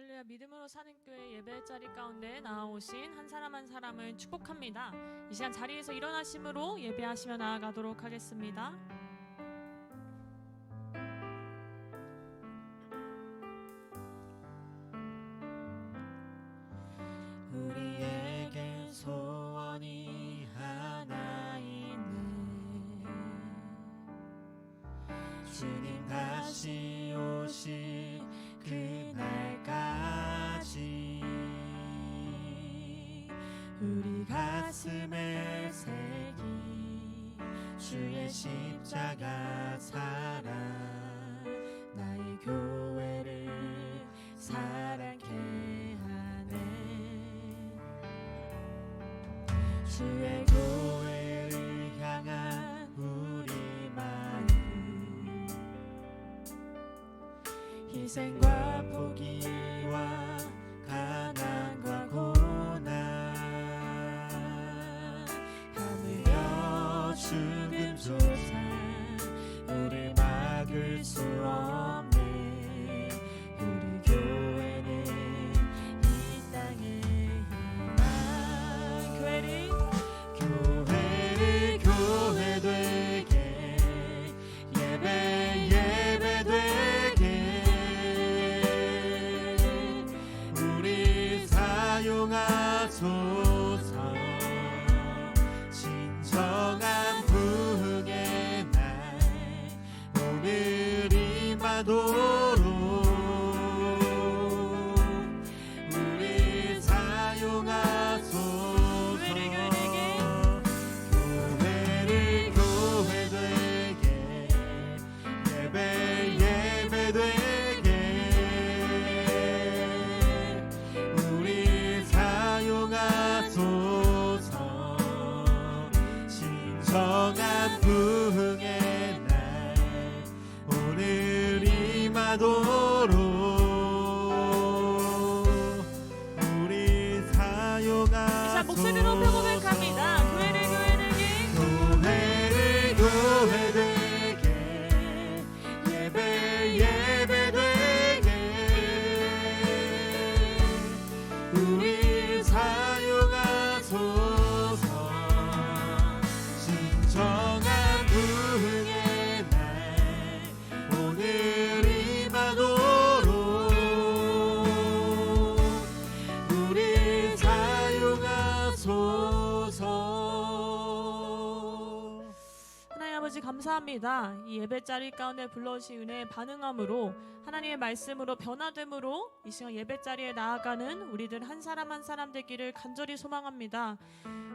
할렐루야. 믿음으로 사는 교회 예배 자리 가운데 나아오신 한 사람 한 사람을 축복합니다. 이 시간 자리에서 일어나심으로 예배하시며 나아가도록 하겠습니다. 우리에겐 소원이 하나 있네. 주님 다시 오실 그날까지 우리 가슴에 새긴 주의 십자가 사랑, 나의 교회를 사랑케 하네. 주의 교회를 향한 우리 마음, 희생과 포기와 가난과 고난, 하물며 죽음조차 우릴 막을 수 없네. 우리 교회는 이 땅의 희망. 교회를 교회 되게, 예배 되게 우리 사용하소서. 진정한 부흥의 날 오늘 임하도록 우리 사용하소서. 교회를 교회 되게, 예배 되게 우리 사용하소서. 진정한 부흥의 날 오늘 임하도록 우리 사용하소서. 자, 목소리 높여 고백합니다. 교회를 교회 되게, 예배 되게 우리 사용하소서. 진정한 부흥의 날 오늘 임하도록 우리 사용하소서. 하나님 아버지 감사합니다. 이 예배 자리 가운데 불러주신 은혜에 반응함으로, 하나님의 말씀으로 변화됨으로 이 시간 예배 자리에 나아가는 우리들 한 사람 한 사람 되기를 간절히 소망합니다.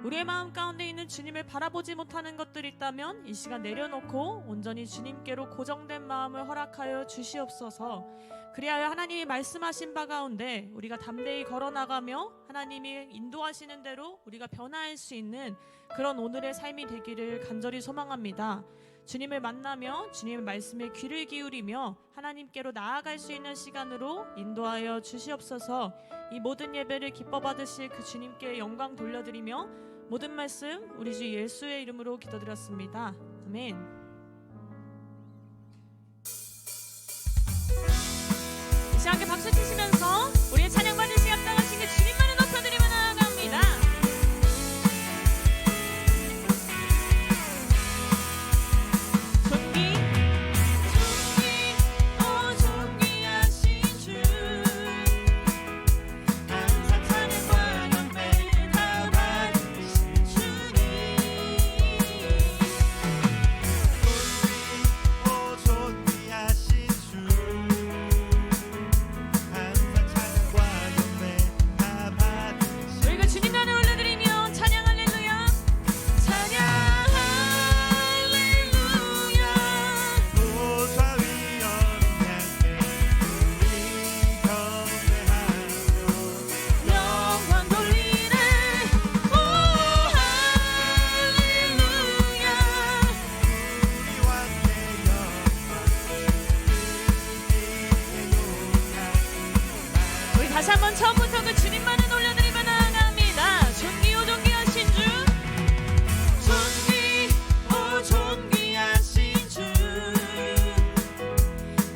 우리의 마음 가운데 있는 주님을 바라보지 못하는 것들이 있다면 이 시간 내려놓고 온전히 주님께로 고정된 마음을 허락하여 주시옵소서. 그리하여 하나님이 말씀하신 바 가운데 우리가 담대히 걸어나가며 하나님이 인도하시는 대로 우리가 변화할 수 있는 그런 오늘의 삶이 되기를 간절히 소망합니다. 주님을 만나며 주님의 말씀에 귀를 기울이며 하나님께로 나아갈 수 있는 시간으로 인도하여 주시옵소서. 이 모든 예배를 기뻐 받으실 그 주님께 영광 돌려드리며 모든 말씀 우리 주 예수의 이름으로 기도드렸습니다. 아멘. 이 시간 함께 박수 치시면서 우리의 찬양 받을 시간 따라신 그 주님만을 높여드리며 나아갑니다. 존귀하신 주, 감사 찬양과 경배 다 받으신 주님. 존귀하신 주, 감사 찬양과 경배 다 받으신 우리가 주님 나를 올려드리며 찬양 할렐루야. 찬양 할렐루야. 보좌 위 어린 양께 우리 경배하며 영광 돌리네. 오 할렐루야. 우리 왕께 영광, 우리 다시 한번 처음부터 그 주님만을 올려드리며 나아갑니다. 존귀하신 주, 존귀하신 주,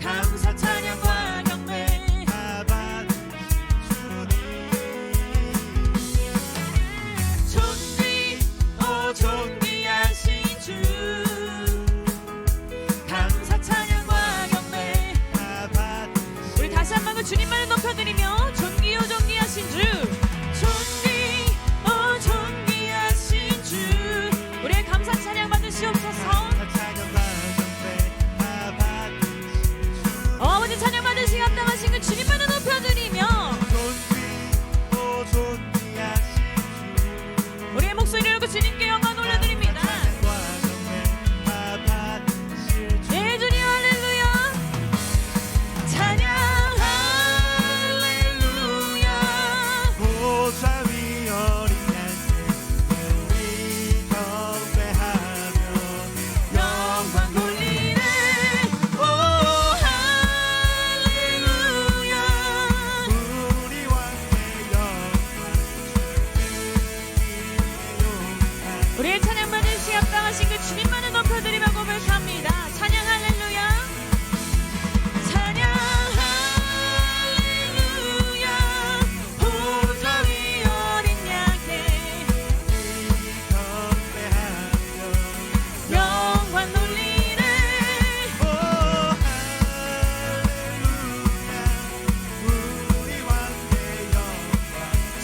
감사 찬양과 경배 다 받으신 그 주님만을 높여드리며 존귀요 존귀하신 주 존귀하신 주 우리의 감사 찬양 받으시옵소서. 아버지 찬양 받으시기 합당하신 그 주님만을 높여드리며 우리의 목소리를 그 주님께 영광 올려드립니다. 예 주님 할렐루야 찬양 할렐루야 보좌 위 어린 양들 우리 경배하며 영광 돌리네 오 할렐루야 우리 왕의 영광 우리의 찬양 받으시기 합당하신 그 주님만을 높여드리며 고백합니다. 찬양 할렐루야 찬양 할렐루야 보좌 위 어린 양께 경배하며 영광 돌리네 오 할렐루야 우리 왕의 영광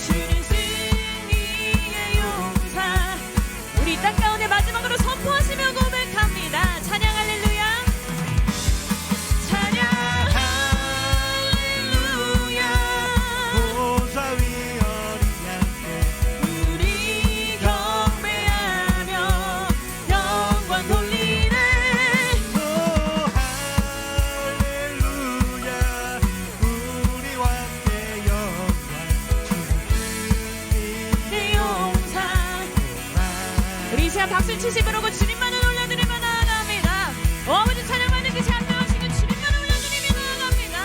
주님 승리의 용사 우리 이 땅 가운데 마지막으로 선포하시며 고백합니다. 찬양 할렐루야 찬양 할렐루야 보좌 위 어린 양께 우리 경배하며 영광 돌리네 오 할렐루야 우리 왕의 영광 내 용사 우리 이 시간 박수 치시 부르고 주님만을 올려드리며 나아갑니다. 아버지 찬양 받으시기 합당하신 그 주님만을 올려드리며 나아갑니다.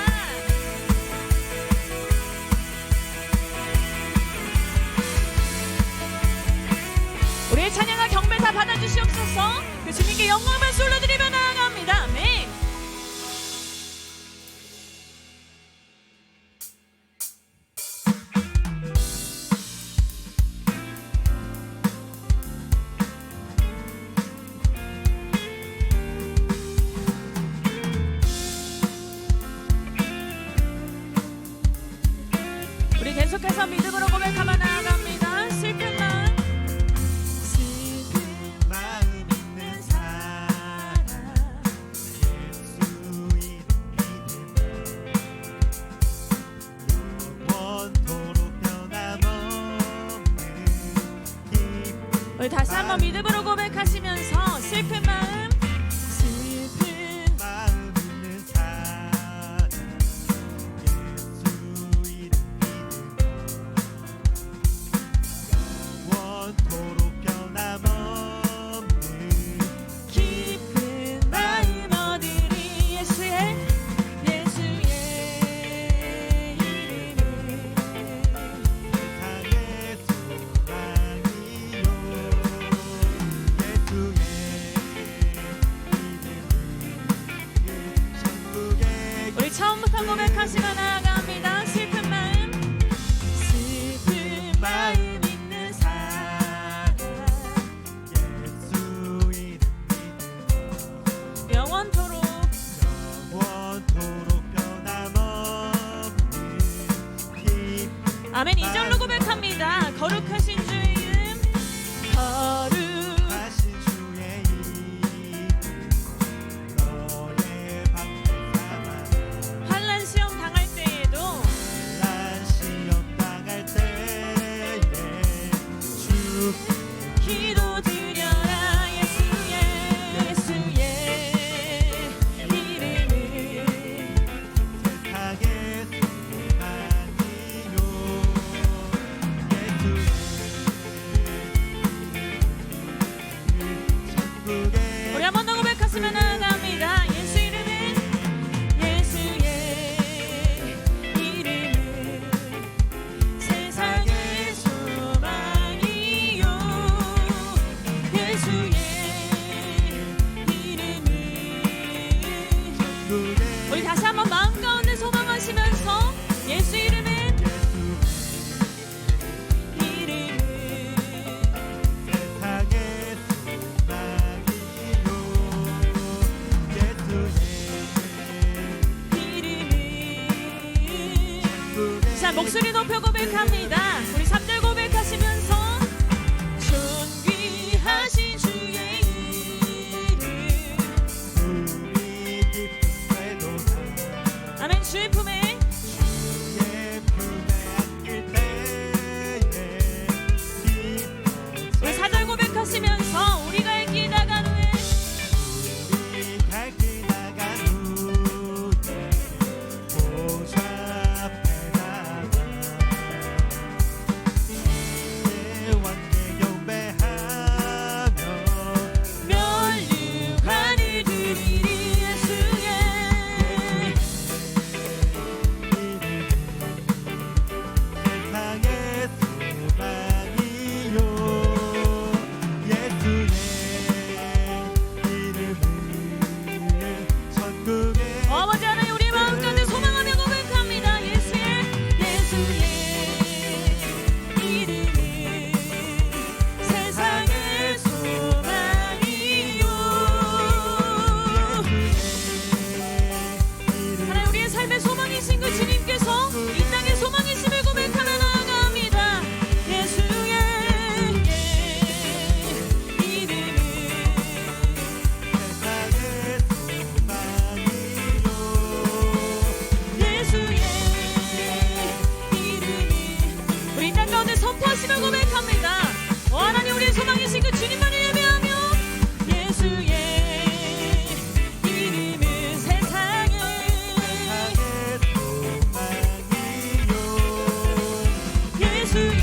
우리의 찬양과 경배 다 받아주시옵소서. 그 주님께 영광 말씀 올려드리며 나아갑니다. 아멘. 우리 계속해서 믿음으로 고백하며 나아갑니다. 슬픈 마음 마음 있는 사람 예수 이름 믿으며 영원토록 변함없는 기쁨 우리 다시 한번 믿음으로 고백하시면서 슬픈 마음 마음 있는 사람 예수 이름 믿으며 영원토록 변함없는 깊은 마음 어디니 예수의 이름을 세상의 소망이요 예수의 이름을 천국의 우리 처음부터 고백하시며 나아갑니다. 슬픈 마음 마음 있는 사람 예수 이름 믿으며 영원토록 영원토록 변함없는 기쁨 아멘. 2절로 고백합니다. 거룩하신 주의 이름 하신 주의 이름 너의 방패 삼아 환난 시험 당할 때에도 난 시험 당할 때에 주 기도드려라 예수의 이름을 세상의 소망이요 예수의 자, 목소리 높여 고백합니다. 우리 3절 고백하시면서 존귀하신 주의 이름. 우리 깊은 배도다. 아멘. 주의 품에 주의 품에 안길 때에 우리 4절 고백하시면서 우리가 갈 길 나간 후에 우리 갈 길 나간 후에 보좌 앞에 나가 주의 왕께 경배하며 멸류관을 드리리 예수의 세상의 소망이요 예수의 이름을 천국에 아버지 하나님 우리 마음 가운데 소망하며 고백합니다. 예수의 이름은 세상의 소망이요. 하나님 우리의 삶의 소망이신 그 주님께서 이 땅의 소망이심을 고백하며 나아갑니다. 예수의 이름은 세상의 소망이요 예수의 이름이 우리 땅 가운데 선포하시며 고백합니다. 하나님 우리의 소망이신 그 주님만을 예배하며 예수의 이름은 세상에 소망이요 예수의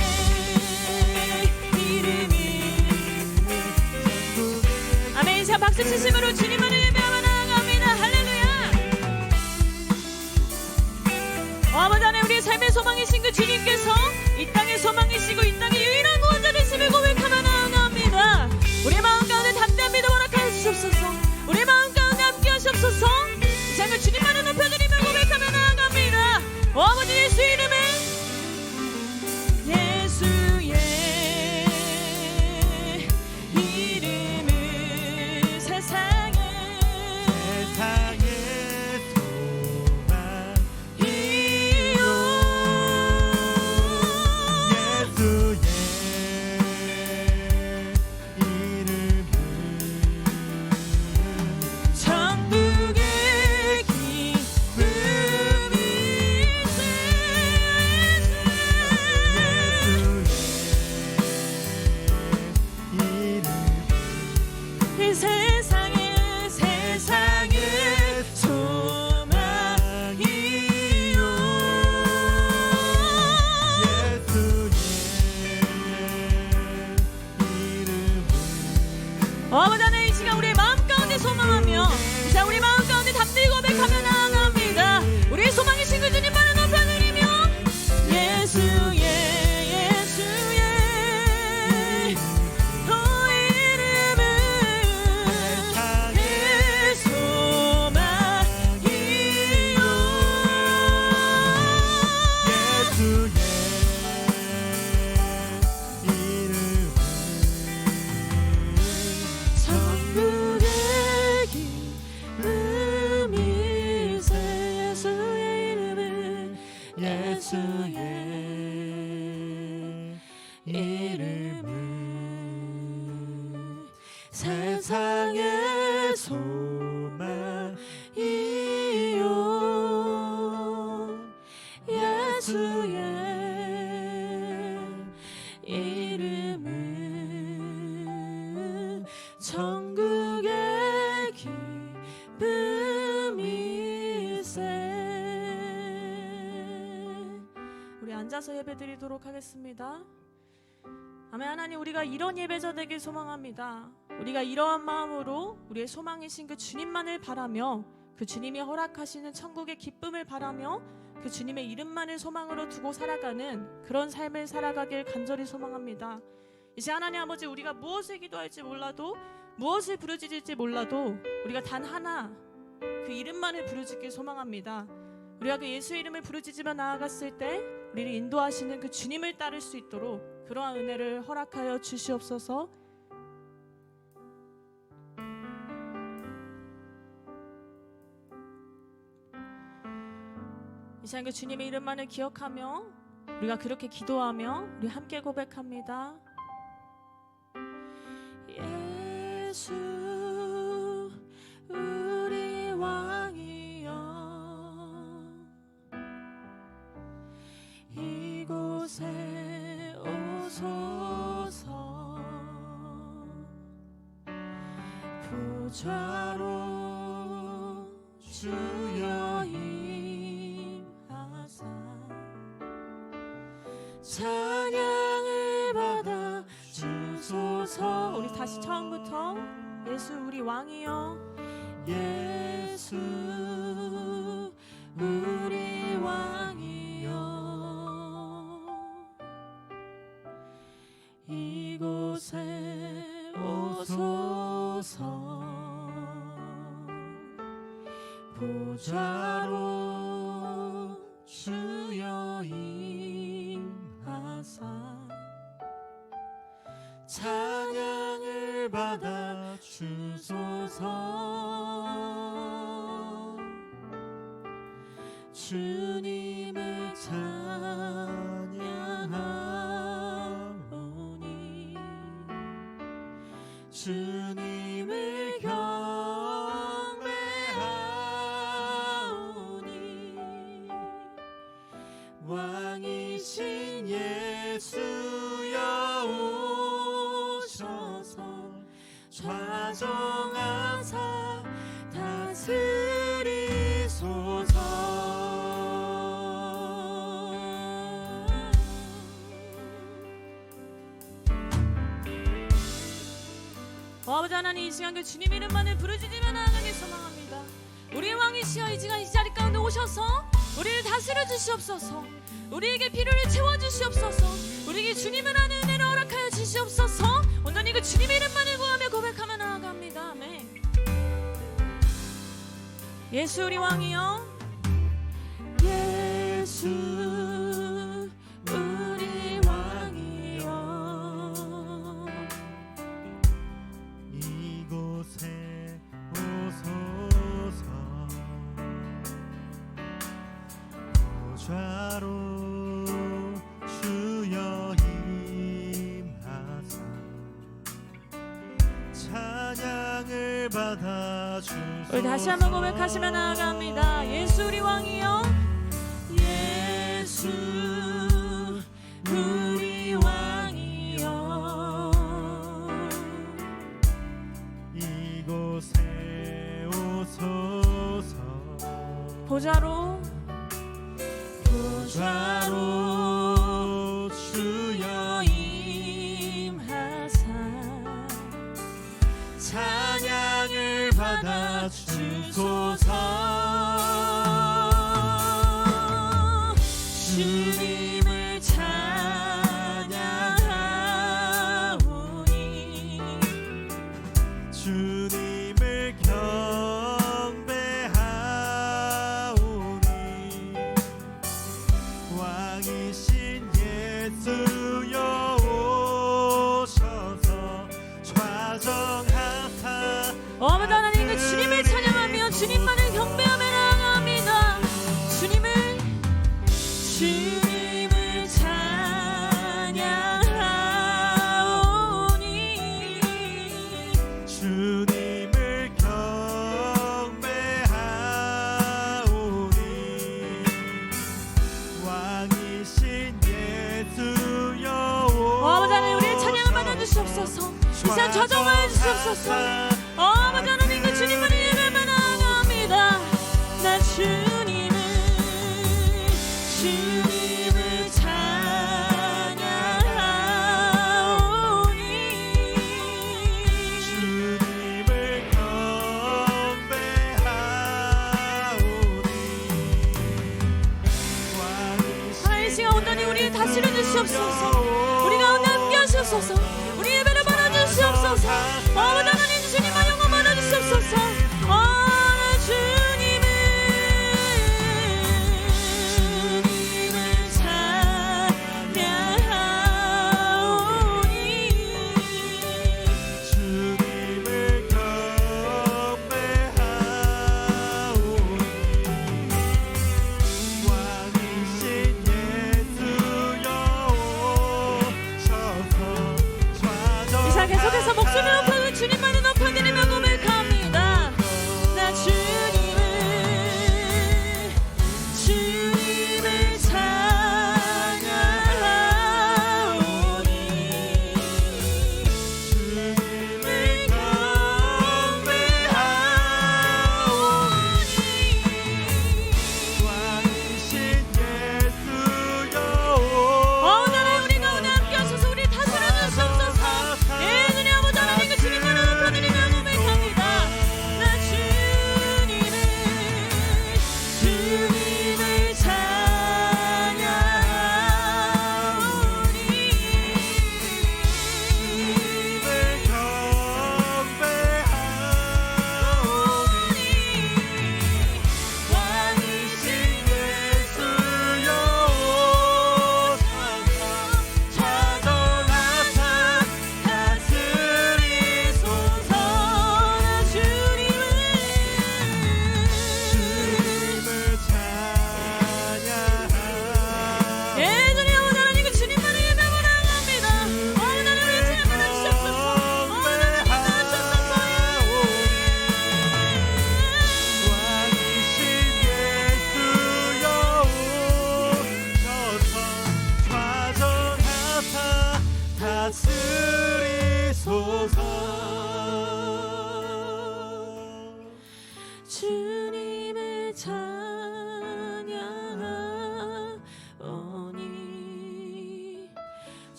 이름이 아멘. 자, 박수 치심으로 주님만을 예배하며 나아갑니다. 할렐루야. 아버지 하나님 우리의 삶의 소망이신 그 주님께서 이 땅의 소망이시고 이 땅의 유일한 구원자 되심을 고백하며 나아갑니다. 우리의 마음 가운데 담대한 믿음 허락하여 주옵소서. 우리의 마음 가운데 함께 하시옵소서. 이 삶을 주님만을 높여드리며 고백하며 나아갑니다. 아버지 예수 이름에 예수의 이름은 세상에 세상의 소망 이요 예수의 이름은 천국의 기쁨이 이 세상의 소망이요 아버지 하나님 이 시간 우리의 마음 가운데 소망하며 자 우리 마음 가운데 담대히 고백하며 나아갑니다. 우리의 소망이신 그 주님만을 높여드리며 예수의 이름은 내 소망이요 천국의 기쁨이세 예수의 이름은 예수의 이름은 세상의 소망이요 예수의 이름은 천국의 기쁨이세. 우리 앉아서 예배드리도록 하겠습니다. 아멘. 하나님 우리가 이런 예배자 되길 소망합니다. 우리가 이러한 마음으로 우리의 소망이신 그 주님만을 바라며 그 주님이 허락하시는 천국의 기쁨을 바라며 그 주님의 이름만을 소망으로 두고 살아가는 그런 삶을 살아가길 간절히 소망합니다. 이제 하나님 아버지 우리가 무엇을 기도할지 몰라도 무엇을 부르짖을지 몰라도 우리가 단 하나 그 이름만을 부르짖길 소망합니다. 우리가 그 예수 이름을 부르짖으며 나아갔을 때 우리를 인도하시는 그 주님을 따를 수 있도록 그러한 은혜를 허락하여 주시옵소서. 이 시간 그 주님의 이름만을 기억하며 우리가 그렇게 기도하며 우리 함께 고백합니다. 예수 우리 왕이여 이곳에 오소서 보좌로 주여 임하사 찬양을 받아 주소서. 우리 다시 처음부터 예수 우리 왕이여 예수 우리 왕이여 이곳에 오소서 보좌로 주여 임하사 찬양을 받아 주소서. 주님을 찬양하오니 주님을 경배하오니 왕이신 예수여 오셔서 좌정하사 다스리소서. 아버지 하나님, 이 시간 그 주님 이름만을 부르짖으며 나아가길 소망합니다. 우리의 왕이시여 이 시간 이 자리 가운데 오셔서 우리를 다스려 주시옵소서. 우리에게 필요를 채워 주시옵소서. 우리에게 주님을 아는 은혜를 허락하여 주시옵소서. 온전히 그 주님의 이름만을 구하며 고백하며 나아갑니다. 아멘. 예수 우리 왕이여 예수 우리 왕이여 이곳에 오소서 보좌로 주여 임하사 찬양을 받아 주소서. 우리 다시 한번 고백하시며 나아갑니다. 예수 우리 왕이여 예수 우리 왕이여 이곳에 오소서 보좌로 주여 임하사 찬양을 받아 주소서. 주님을 찬양하오니 주님을 경배하오니 왕이신 예수여 오셔서 좌정하사 아버지 하나님 그 주님을 찬양하며 주님만을 경배하며 나아갑니다. 주님을 찬양하오니 주님을 경배하오니 왕이신 예수여 아버지 하나님 우리의 찬양을 받아주시옵소서. 이 시간 좌정하여 주시옵소서. 아버지 하나님 그 주님만을 예배하며 나아갑니다. 나 주님을 찬양하오니 주님을 경배하오니 하나님 이 시간 온전히 우리를 다스려 주시옵소서. 우리 가운데 함께 하시옵소서. 우리 예배를 받아주시옵소서. 아버지 하나님 주님만 영광 받아주시옵소서. 나 주님을 찬양하오니 주님을 경배하오니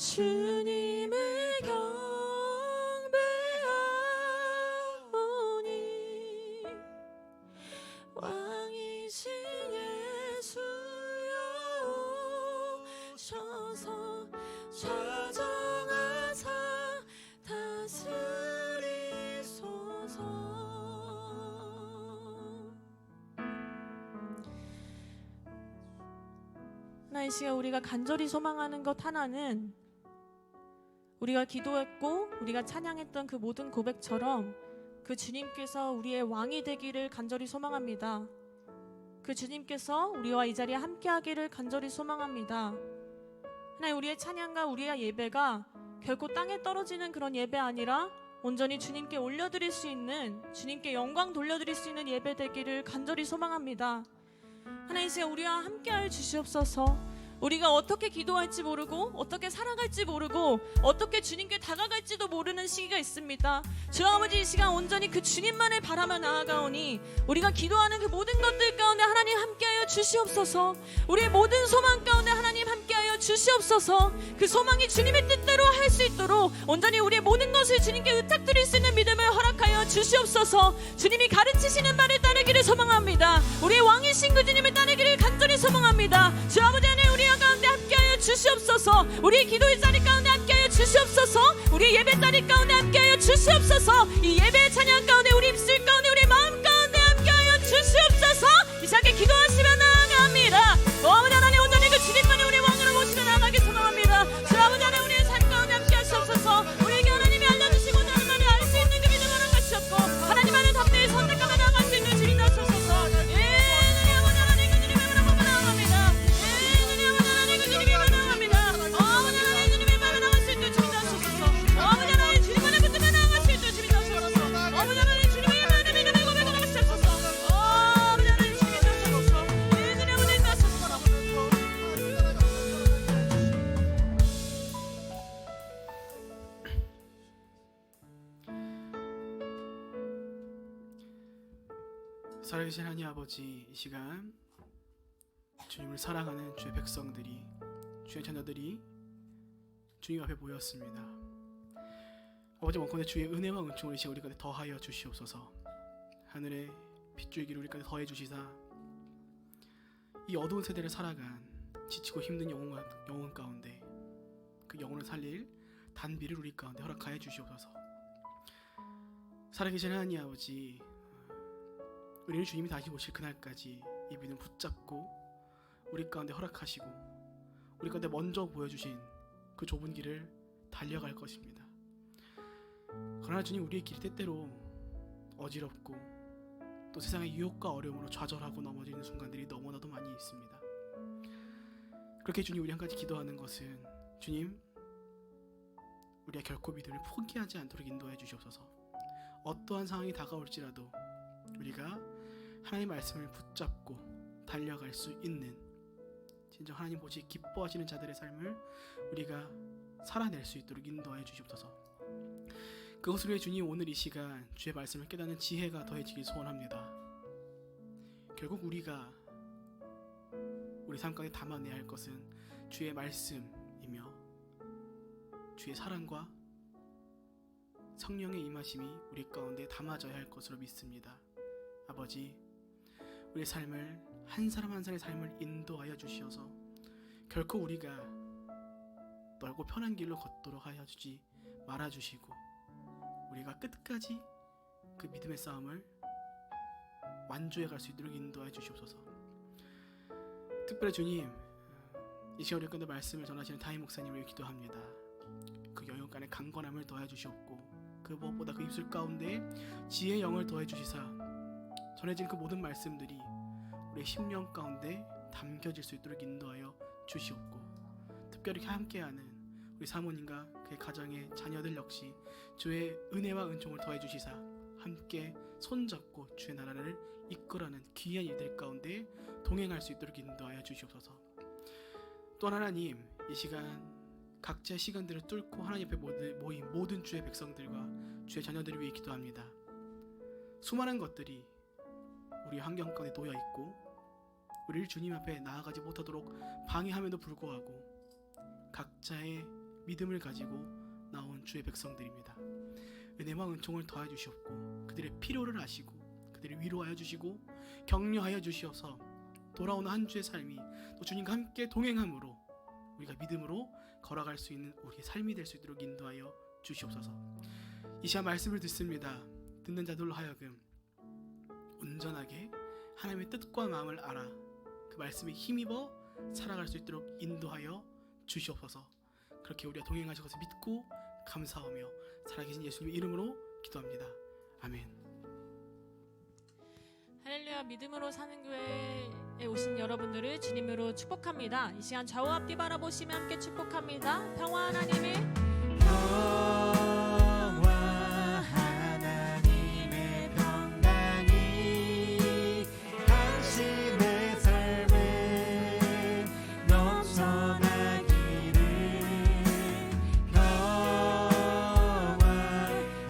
주님을 경배하오니 왕이신 예수여 오셔서 좌정하사 다스리소서. 이 시간 우리가 간절히 소망하는 것 하나는 우리가 기도했고 우리가 찬양했던 그 모든 고백처럼 그 주님께서 우리의 왕이 되기를 간절히 소망합니다. 그 주님께서 우리와 이 자리에 함께하기를 간절히 소망합니다. 하나님, 우리의 찬양과 우리의 예배가 결코 땅에 떨어지는 그런 예배 아니라 온전히 주님께 올려드릴 수 있는, 주님께 영광 돌려드릴 수 있는 예배 되기를 간절히 소망합니다. 하나님, 이제 우리와 함께하여 주시옵소서. 우리가 어떻게 기도할지 모르고 어떻게 살아갈지 모르고 어떻게 주님께 다가갈지도 모르는 시기가 있습니다. 주 아버지, 이 시간 온전히 그 주님만을 바라며 나아가오니 우리가 기도하는 그 모든 것들 가운데 하나님 함께하여 주시옵소서. 우리의 모든 소망 가운데 하나님 함께하여 주시옵소서. 그 소망이 주님의 뜻대로 할 수 있도록 온전히 우리의 모든 것을 주님께 의탁드릴 수 있는 믿음을 허락하여 주시옵소서. 주님이 가르치시는 바를 따르기를 소망합니다. 우리의 왕이신 그 주님을 따르기를 간절히 소망합니다. 주 아버지, 하나님 우리와 가운데 함께하여 주시옵소서. 우리의 기도의 자리 가운데 함께하여 주시옵소서. 우리의 예배 자리 가운데 함께하여 주시옵소서. 이 예배의 찬양 가운데 우리 입술 가운데 우리 마음 가운데 함께하여 주시옵소서. 이 시간에 기도하시며 나아갑니다. 아버지 하나님, 온전히 그 주님만이 우리 왕으로 모시며 나아가기 소망합니다. 주 아버지 하나님, 우리의 삶 가운데 함께하시옵소서. 우리에게 하나님이 알려주시고자 하는 말을 알 수 있는 그 믿음을 허락하시옵고 하나님 안에 담대히 선택하며 나아갈 수 있는 주님 되소서. 살아계신 하나님 아버지, 이 시간 주님을 사랑하는 주의 백성들이, 주의 자녀들이 주님 앞에 모였습니다. 아버지, 원컨대 주의 은혜와 은총을 이 시간 우리 가운데 더하여 주시옵소서. 하늘의 빗줄기를 우리 가운데 더해 주시사 이 어두운 세대를 살아간 지치고 힘든 영혼 가운데 그 영혼을 살릴 단비를 우리 가운데 허락하여 주시옵소서. 살아계신 하나님 아버지, 우리는 주님이 다시 오실 그날까지 이 믿음 붙잡고 우리 가운데 허락하시고 우리 가운데 먼저 보여주신 그 좁은 길을 달려갈 것입니다. 그러나 주님, 우리의 길이 때때로 어지럽고 또 세상의 유혹과 어려움으로 좌절하고 넘어지는 순간들이 너무나도 많이 있습니다. 그렇게 주님, 우리 한 가지 기도하는 것은 주님, 우리가 결코 믿음을 포기하지 않도록 인도해 주시옵소서. 어떠한 상황이 다가올지라도 우리가 하나님의 말씀을 붙잡고 달려갈 수 있는 진정 하나님 보시 기뻐하시는 자들의 삶을 우리가 살아낼 수 있도록 인도하여 주시옵소서. 그것을 위해 주님, 오늘 이 시간 주의 말씀을 깨닫는 지혜가 더해지길 소원합니다. 결국 우리가 우리 삶 가운데 담아내야 할 것은 주의 말씀이며 주의 사랑과 성령의 임하심이 우리 가운데 담아져야 할 것으로 믿습니다. 아버지, 우리의 삶을 한 사람 한 사람의 삶을 인도하여 주시어서 결코 우리가 넓고 편한 길로 걷도록 하여 주지 말아주시고 우리가 끝까지 그 믿음의 싸움을 완주해 갈 수 있도록 인도하여 주시옵소서. 특별히 주님, 이 시간 우리 가운데 말씀을 전하시는 다임 목사님을 기도합니다. 그 영역간의 강건함을 더해 주시옵고 그 무엇보다 그 입술 가운데 지혜의 영을 더해 주시사 전해진 그 모든 말씀들이 우리의 심령 가운데 담겨질 수 있도록 인도하여 주시옵고 특별히 함께하는 우리 사모님과 그의 가정의 자녀들 역시 주의 은혜와 은총을 더해 주시사 함께 손잡고 주의 나라를 이끌어가는 귀한 이들 가운데 동행할 수 있도록 인도하여 주시옵소서. 또한 하나님, 이 시간 각자의 시간들을 뚫고 하나님 앞에 모인 모든 주의 백성들과 주의 자녀들을 위해 기도합니다. 수많은 것들이 우리 환경 가운데 놓여 있고 우리를 주님 앞에 나아가지 못하도록 방해함에도 불구하고 각자의 믿음을 가지고 나온 주의 백성들입니다. 은혜와 은총을 더하여 주시옵고 그들의 필요를 아시고 그들을 위로하여 주시고 격려하여 주시어서 돌아오는 한 주의 삶이 또 주님과 함께 동행함으로 우리가 믿음으로 걸어갈 수 있는 우리의 삶이 될 수 있도록 인도하여 주시옵소서. 이 시간 말씀을 듣습니다. 듣는 자들로 하여금 온전하게 하나님의 뜻과 마음을 알아 그 말씀에 힘입어 살아갈 수 있도록 인도하여 주시옵소서. 그렇게 우리가 동행하실 것을 믿고 감사하며 살아계신 예수님의 이름으로 기도합니다. 아멘. 할렐루야. 믿음으로 사는 교회에 오신 여러분들을 주님으로 축복합니다. 이 시간 좌우 앞뒤 바라보시며 함께 축복합니다. 평화 하나님의 하나님의 평강이 당신의 삶에 넘쳐나기를.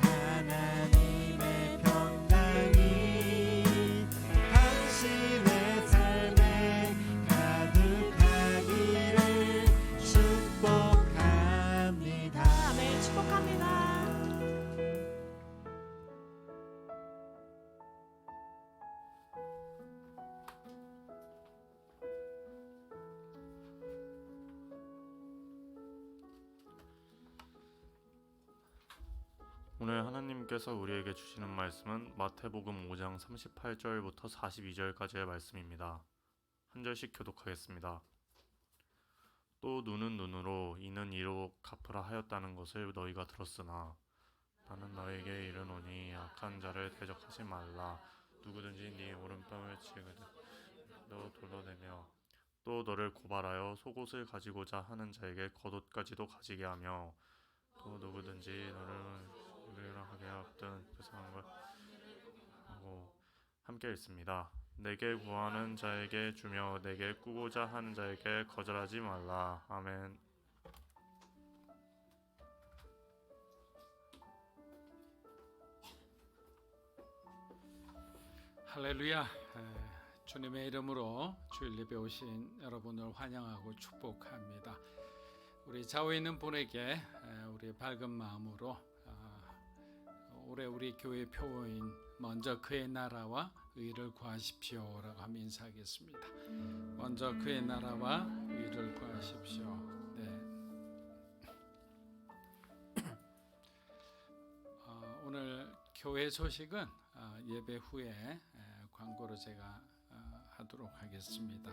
하나님의 평강이 당신의 삶에 가득하기를 축복합니다. 아멘. 축복합니다. 오늘 하나님께서 우리에게 주시는 말씀은 마태복음 5장 38절부터 42절까지의 말씀입니다. 한 절씩 교독하겠습니다. 또 눈은 눈으로 이는 이로 갚으라 하였다는 것을 너희가 들었으나 나는 너에게 이르노니 악한 자를 대적하지 말라. 누구든지 네 오른뺨을 치거든 너 돌려내며 또 너를 고발하여 속옷을 가지고자 하는 자에게 겉옷까지도 가지게 하며 또 누구든지 너를 하게 하든 불쌍한 걸 하고 함께 읽습니다. 내게 구하는 자에게 주며 내게 꾸고자 하는 자에게 거절하지 말라. 아멘. 할렐루야. 주님의 이름으로 주일 예배 오신 여러분을 환영하고 축복합니다. 우리 좌우에 있는 분에게 우리 밝은 마음으로 올해 우리 교회 표어인 먼저 그의 나라와 의를 구하십시오라고 하며 인사하겠습니다. 먼저 그의 나라와 의를 구하십시오. 네. 오늘 교회 소식은 예배 후에 광고로 제가 하도록 하겠습니다.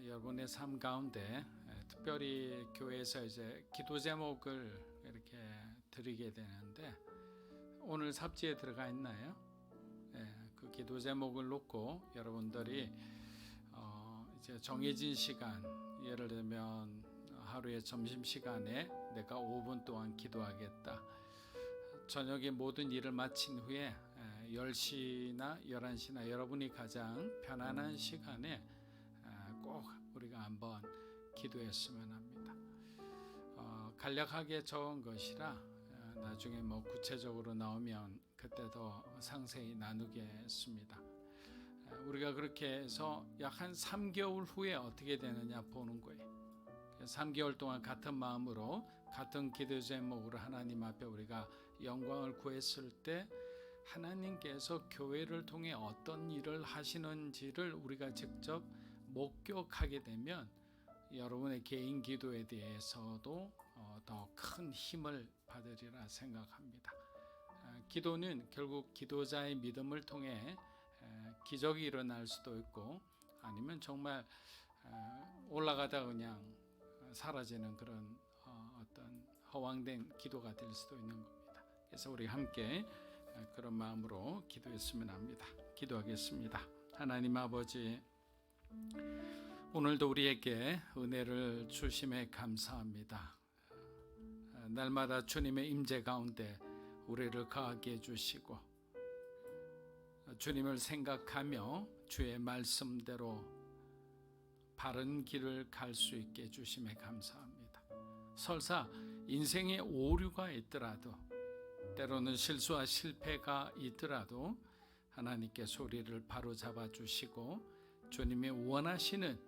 여러분의 삶 가운데 특별히 교회에서 이제 기도 제목을 이렇게 드리게 되는데 오늘 삽지에 들어가 있나요? 그 기도 제목을 놓고 여러분들이 이제 정해진 시간, 예를 들면 하루의 점심 시간에 내가 5분 동안 기도하겠다. 저녁에 모든 일을 마친 후에 10시나 11시나 여러분이 가장 편안한 시간에 꼭 우리가 한번 기도했으면 합니다. 간략하게 적은 것이라 나중에 뭐 구체적으로 나오면 그때 더 상세히 나누겠습니다. 우리가 그렇게 해서 약 한 3개월 후에 어떻게 되느냐 보는 거예요. 3개월 동안 같은 마음으로 같은 기도 제목으로 하나님 앞에 우리가 영광을 구했을 때 하나님께서 교회를 통해 어떤 일을 하시는지를 우리가 직접 목격하게 되면 여러분의 개인 기도에 대해서도 더 큰 힘을 받으리라 생각합니다. 기도는 결국 기도자의 믿음을 통해 기적이 일어날 수도 있고 아니면 정말 올라가다 그냥 사라지는 그런 어떤 허황된 기도가 될 수도 있는 겁니다. 그래서 우리 함께 그런 마음으로 기도했으면 합니다. 기도하겠습니다. 하나님 아버지, 오늘도 우리에게 은혜를 주심에 감사합니다. 날마다 주님의 임재 가운데 우리를 거하게 해주시고 주님을 생각하며 주의 말씀대로 바른 길을 갈 수 있게 해주심에 감사합니다. 설사 인생에 오류가 있더라도 때로는 실수와 실패가 있더라도 하나님께서 우리를 바로잡아 주시고 주님이 원하시는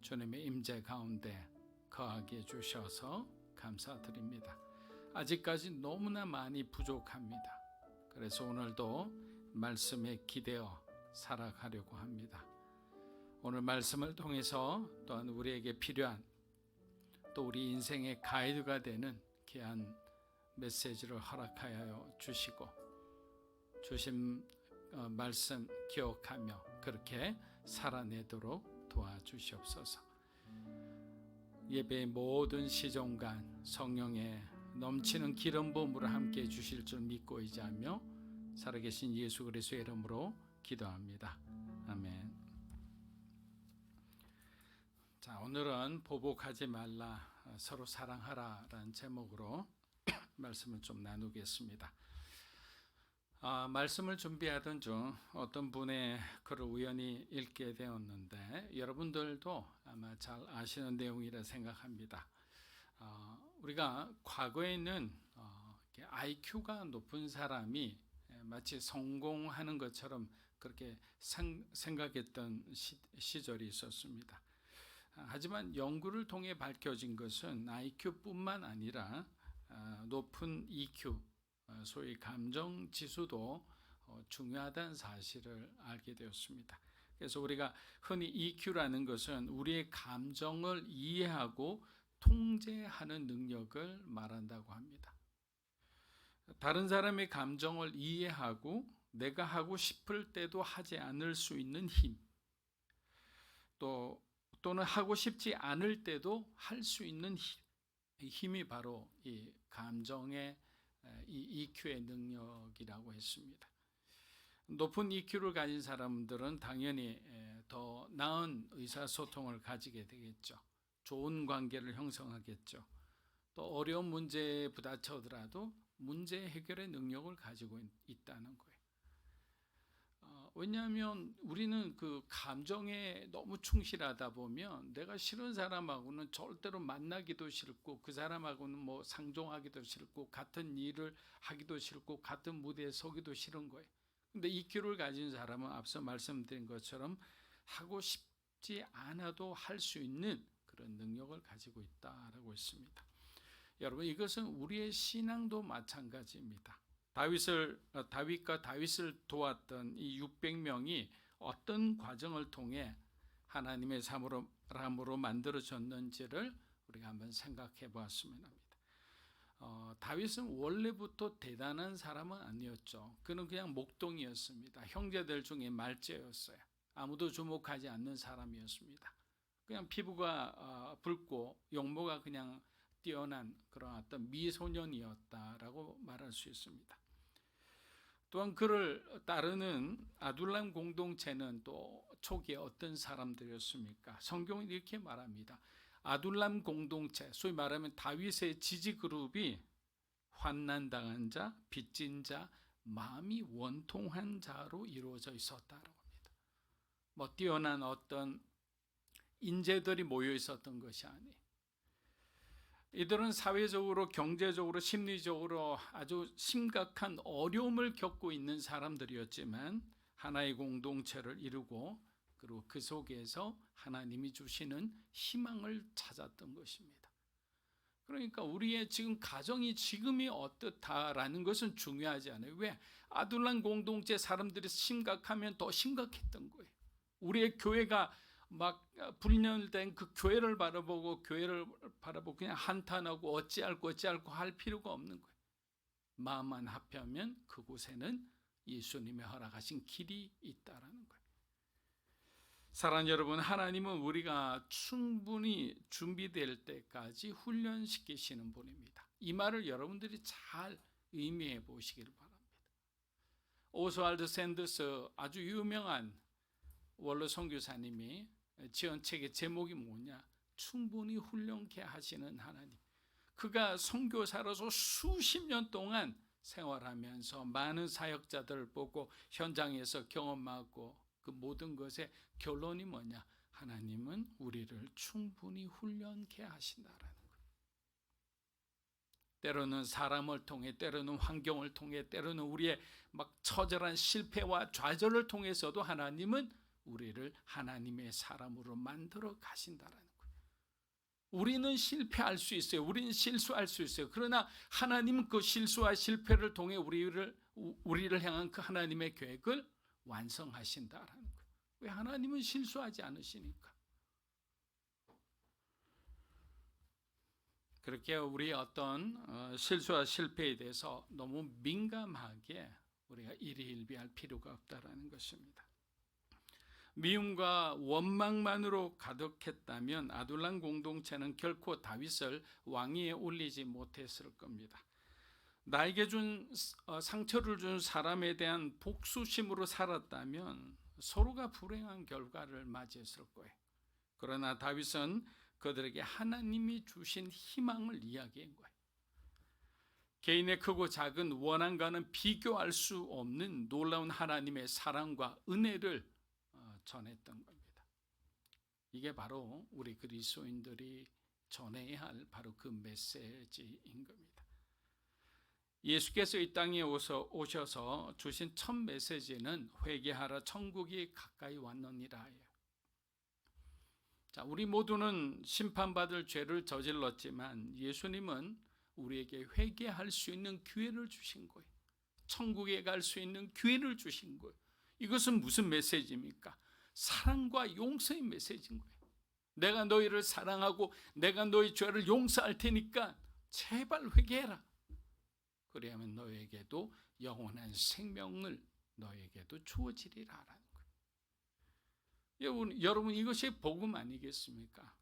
주님의 임재 가운데 거하게 해주셔서 감사드립니다. 아직까지 너무나 많이 부족합니다. 그래서 오늘도 말씀에 기대어 살아가려고 합니다. 오늘 말씀을 통해서 또한 우리에게 필요한 또 우리 인생의 가이드가 되는 귀한 메시지를 허락하여 주시고 주신 말씀 기억하며 그렇게 살아내도록 도와주시옵소서. 예배의 모든 시종간 성령의 넘치는 기름 부음으로 함께 해 주실 줄 믿고 의지하며 살아계신 예수 그리스도의 이름으로 기도합니다. 아멘. 자, 오늘은 보복하지 말라, 서로 사랑하라라는 제목으로 말씀을 좀 나누겠습니다. 말씀을 준비하던 중 어떤 분의 글을 우연히 읽게 되었는데 여러분들도 아마 잘 아시는 내용이라 생각합니다. 우리가 과거에는 IQ가 높은 사람이 마치 성공하는 것처럼 그렇게 생각했던 시절이 있었습니다. 하지만 연구를 통해 밝혀진 것은 IQ뿐만 아니라 높은 EQ, 소위 감정 지수도 중요하다는 사실을 알게 되었습니다. 그래서 우리가 흔히 EQ라는 것은 우리의 감정을 이해하고 통제하는 능력을 말한다고 합니다. 다른 사람의 감정을 이해하고 내가 하고 싶을 때도 하지 않을 수 있는 힘, 또는 하고 싶지 않을 때도 할 수 있는 힘이 바로 이 감정의 이 EQ의 능력이라고 했습니다. 높은 EQ를 가진 사람들은 당연히 더 나은 의사소통을 가지게 되겠죠. 좋은 관계를 형성하겠죠. 또 어려운 문제에 부딪혀더라도 문제 해결의 능력을 가지고 있다는 거예요. 왜냐하면 우리는 그 감정에 너무 충실하다 보면 내가 싫은 사람하고는 절대로 만나기도 싫고 그 사람하고는 뭐 상종하기도 싫고 같은 일을 하기도 싫고 같은 무대에 서기도 싫은 거예요. 근데 EQ를 가진 사람은 앞서 말씀드린 것처럼 하고 싶지 않아도 할 수 있는 그런 능력을 가지고 있다라고 했습니다. 여러분, 이것은 우리의 신앙도 마찬가지입니다. 다윗과 다윗을 도왔던 이 600명이 어떤 과정을 통해 하나님의 사람으로 만들어졌는지를 우리가 한번 생각해 보았으면 합니다. 다윗은 원래부터 대단한 사람은 아니었죠. 그는 그냥 목동이었습니다. 형제들 중에 말째였어요. 아무도 주목하지 않는 사람이었습니다. 그냥 피부가 붉고 용모가 그냥 뛰어난 그런 어떤 미소년이었다라고 말할 수 있습니다. 또한 그를 따르는 아둘람 공동체는 또 초기에 어떤 사람들이었습니까? 성경은 이렇게 말합니다. 아둘람 공동체, 소위 말하면 다윗의 지지 그룹이 환난당한 자, 빚진 자, 마음이 원통한 자로 이루어져 있었다라고 합니다. 뭐 뛰어난 어떤 인재들이 모여 있었던 것이 아니에요. 이들은 사회적으로, 경제적으로, 심리적으로 아주 심각한 어려움을 겪고 있는 사람들이었지만 하나의 공동체를 이루고 그리고 그 속에서 하나님이 주시는 희망을 찾았던 것입니다. 그러니까 우리의 지금 가정이 지금이 어떻다라는 것은 중요하지 않아요. 왜? 아둘람 공동체 사람들이 심각하면 더 심각했던 거예요. 우리의 교회가 막 불련된 그 교회를 바라보고 그냥 한탄하고 어찌할고 할 필요가 없는 거예요. 마음만 합하면 그곳에는 예수님의 허락하신 길이 있다라는 거예요. 사랑하는 여러분, 하나님은 우리가 충분히 준비될 때까지 훈련시키시는 분입니다. 이 말을 여러분들이 잘 의미해 보시길 바랍니다. 오스왈드 샌더스, 아주 유명한 원로 선교사님이 지은 책의 제목이 뭐냐? 충분히 훈련케 하시는 하나님. 그가 선교사로서 수십 년 동안 생활하면서 많은 사역자들을 보고 현장에서 경험하고 그 모든 것의 결론이 뭐냐? 하나님은 우리를 충분히 훈련케 하신다라는 거예요. 때로는 사람을 통해, 때로는 환경을 통해, 때로는 우리의 막 처절한 실패와 좌절을 통해서도 하나님은 우리를 하나님의 사람으로 만들어 가신다라는 거예요. 우리는 실패할 수 있어요. 우리는 실수할 수 있어요. 그러나 하나님은 그 실수와 실패를 통해 우리를 향한 그 하나님의 계획을 완성하신다라는 거예요. 왜? 하나님은 실수하지 않으시니까. 그렇게 우리 어떤 실수와 실패에 대해서 너무 민감하게 우리가 일희일비할 필요가 없다라는 것입니다. 미움과 원망만으로 가득했다면 아둘람 공동체는 결코 다윗을 왕위에 올리지 못했을 겁니다. 나에게 준 상처를 준 사람에 대한 복수심으로 살았다면 서로가 불행한 결과를 맞이했을 거예요. 그러나 다윗은 그들에게 하나님이 주신 희망을 이야기한 거예요. 개인의 크고 작은 원한과는 비교할 수 없는 놀라운 하나님의 사랑과 은혜를 전했던 겁니다. 이게 바로 우리 그리스도인들이 전해야 할 바로 그 메시지인 겁니다. 예수께서 이 땅에 오셔서 주신 첫 메시지는 회개하라 천국이 가까이 왔느니라예요. 자, 우리 모두는 심판받을 죄를 저질렀지만 예수님은 우리에게 회개할 수 있는 기회를 주신 거예요. 천국에 갈 수 있는 기회를 주신 거예요. 이것은 무슨 메시지입니까? 사랑과 용서의 메시지인 거예요. 내가 너희를 사랑하고 내가 너희 죄를 용서할 테니까 제발 회개해라. 그래야만 너에게도 영원한 생명을 너에게도 주어지리라라는 거예요. 여러분 이것이 복음 아니겠습니까?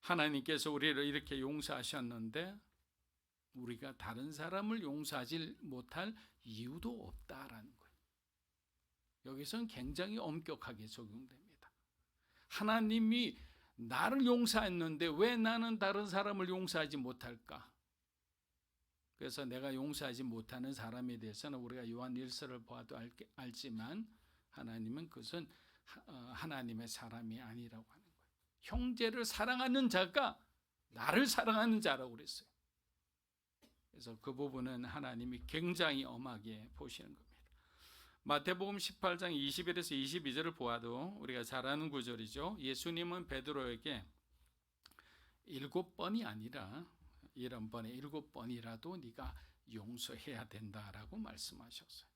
하나님께서 우리를 이렇게 용서하셨는데 우리가 다른 사람을 용서하지 못할 이유도 없다라는 거예요. 여기서는 굉장히 엄격하게 적용됩니다. 하나님이 나를 용서했는데 왜 나는 다른 사람을 용서하지 못할까? 그래서 내가 용서하지 못하는 사람에 대해서는 우리가 요한 1서를 보아도 알지만 하나님은 그것은 하나님의 사람이 아니라고 하는 거예요. 형제를 사랑하는 자가 나를 사랑하는 자라고 그랬어요. 그래서 그 부분은 하나님이 굉장히 엄하게 보시는 겁니다. 마태복음 18장 21에서 22절을 보아도 우리가 잘 아는 구절이죠. 예수님은 베드로에게 7번이 아니라 70번에 7번이라도 네가 용서해야 된다라고 말씀하셨어요.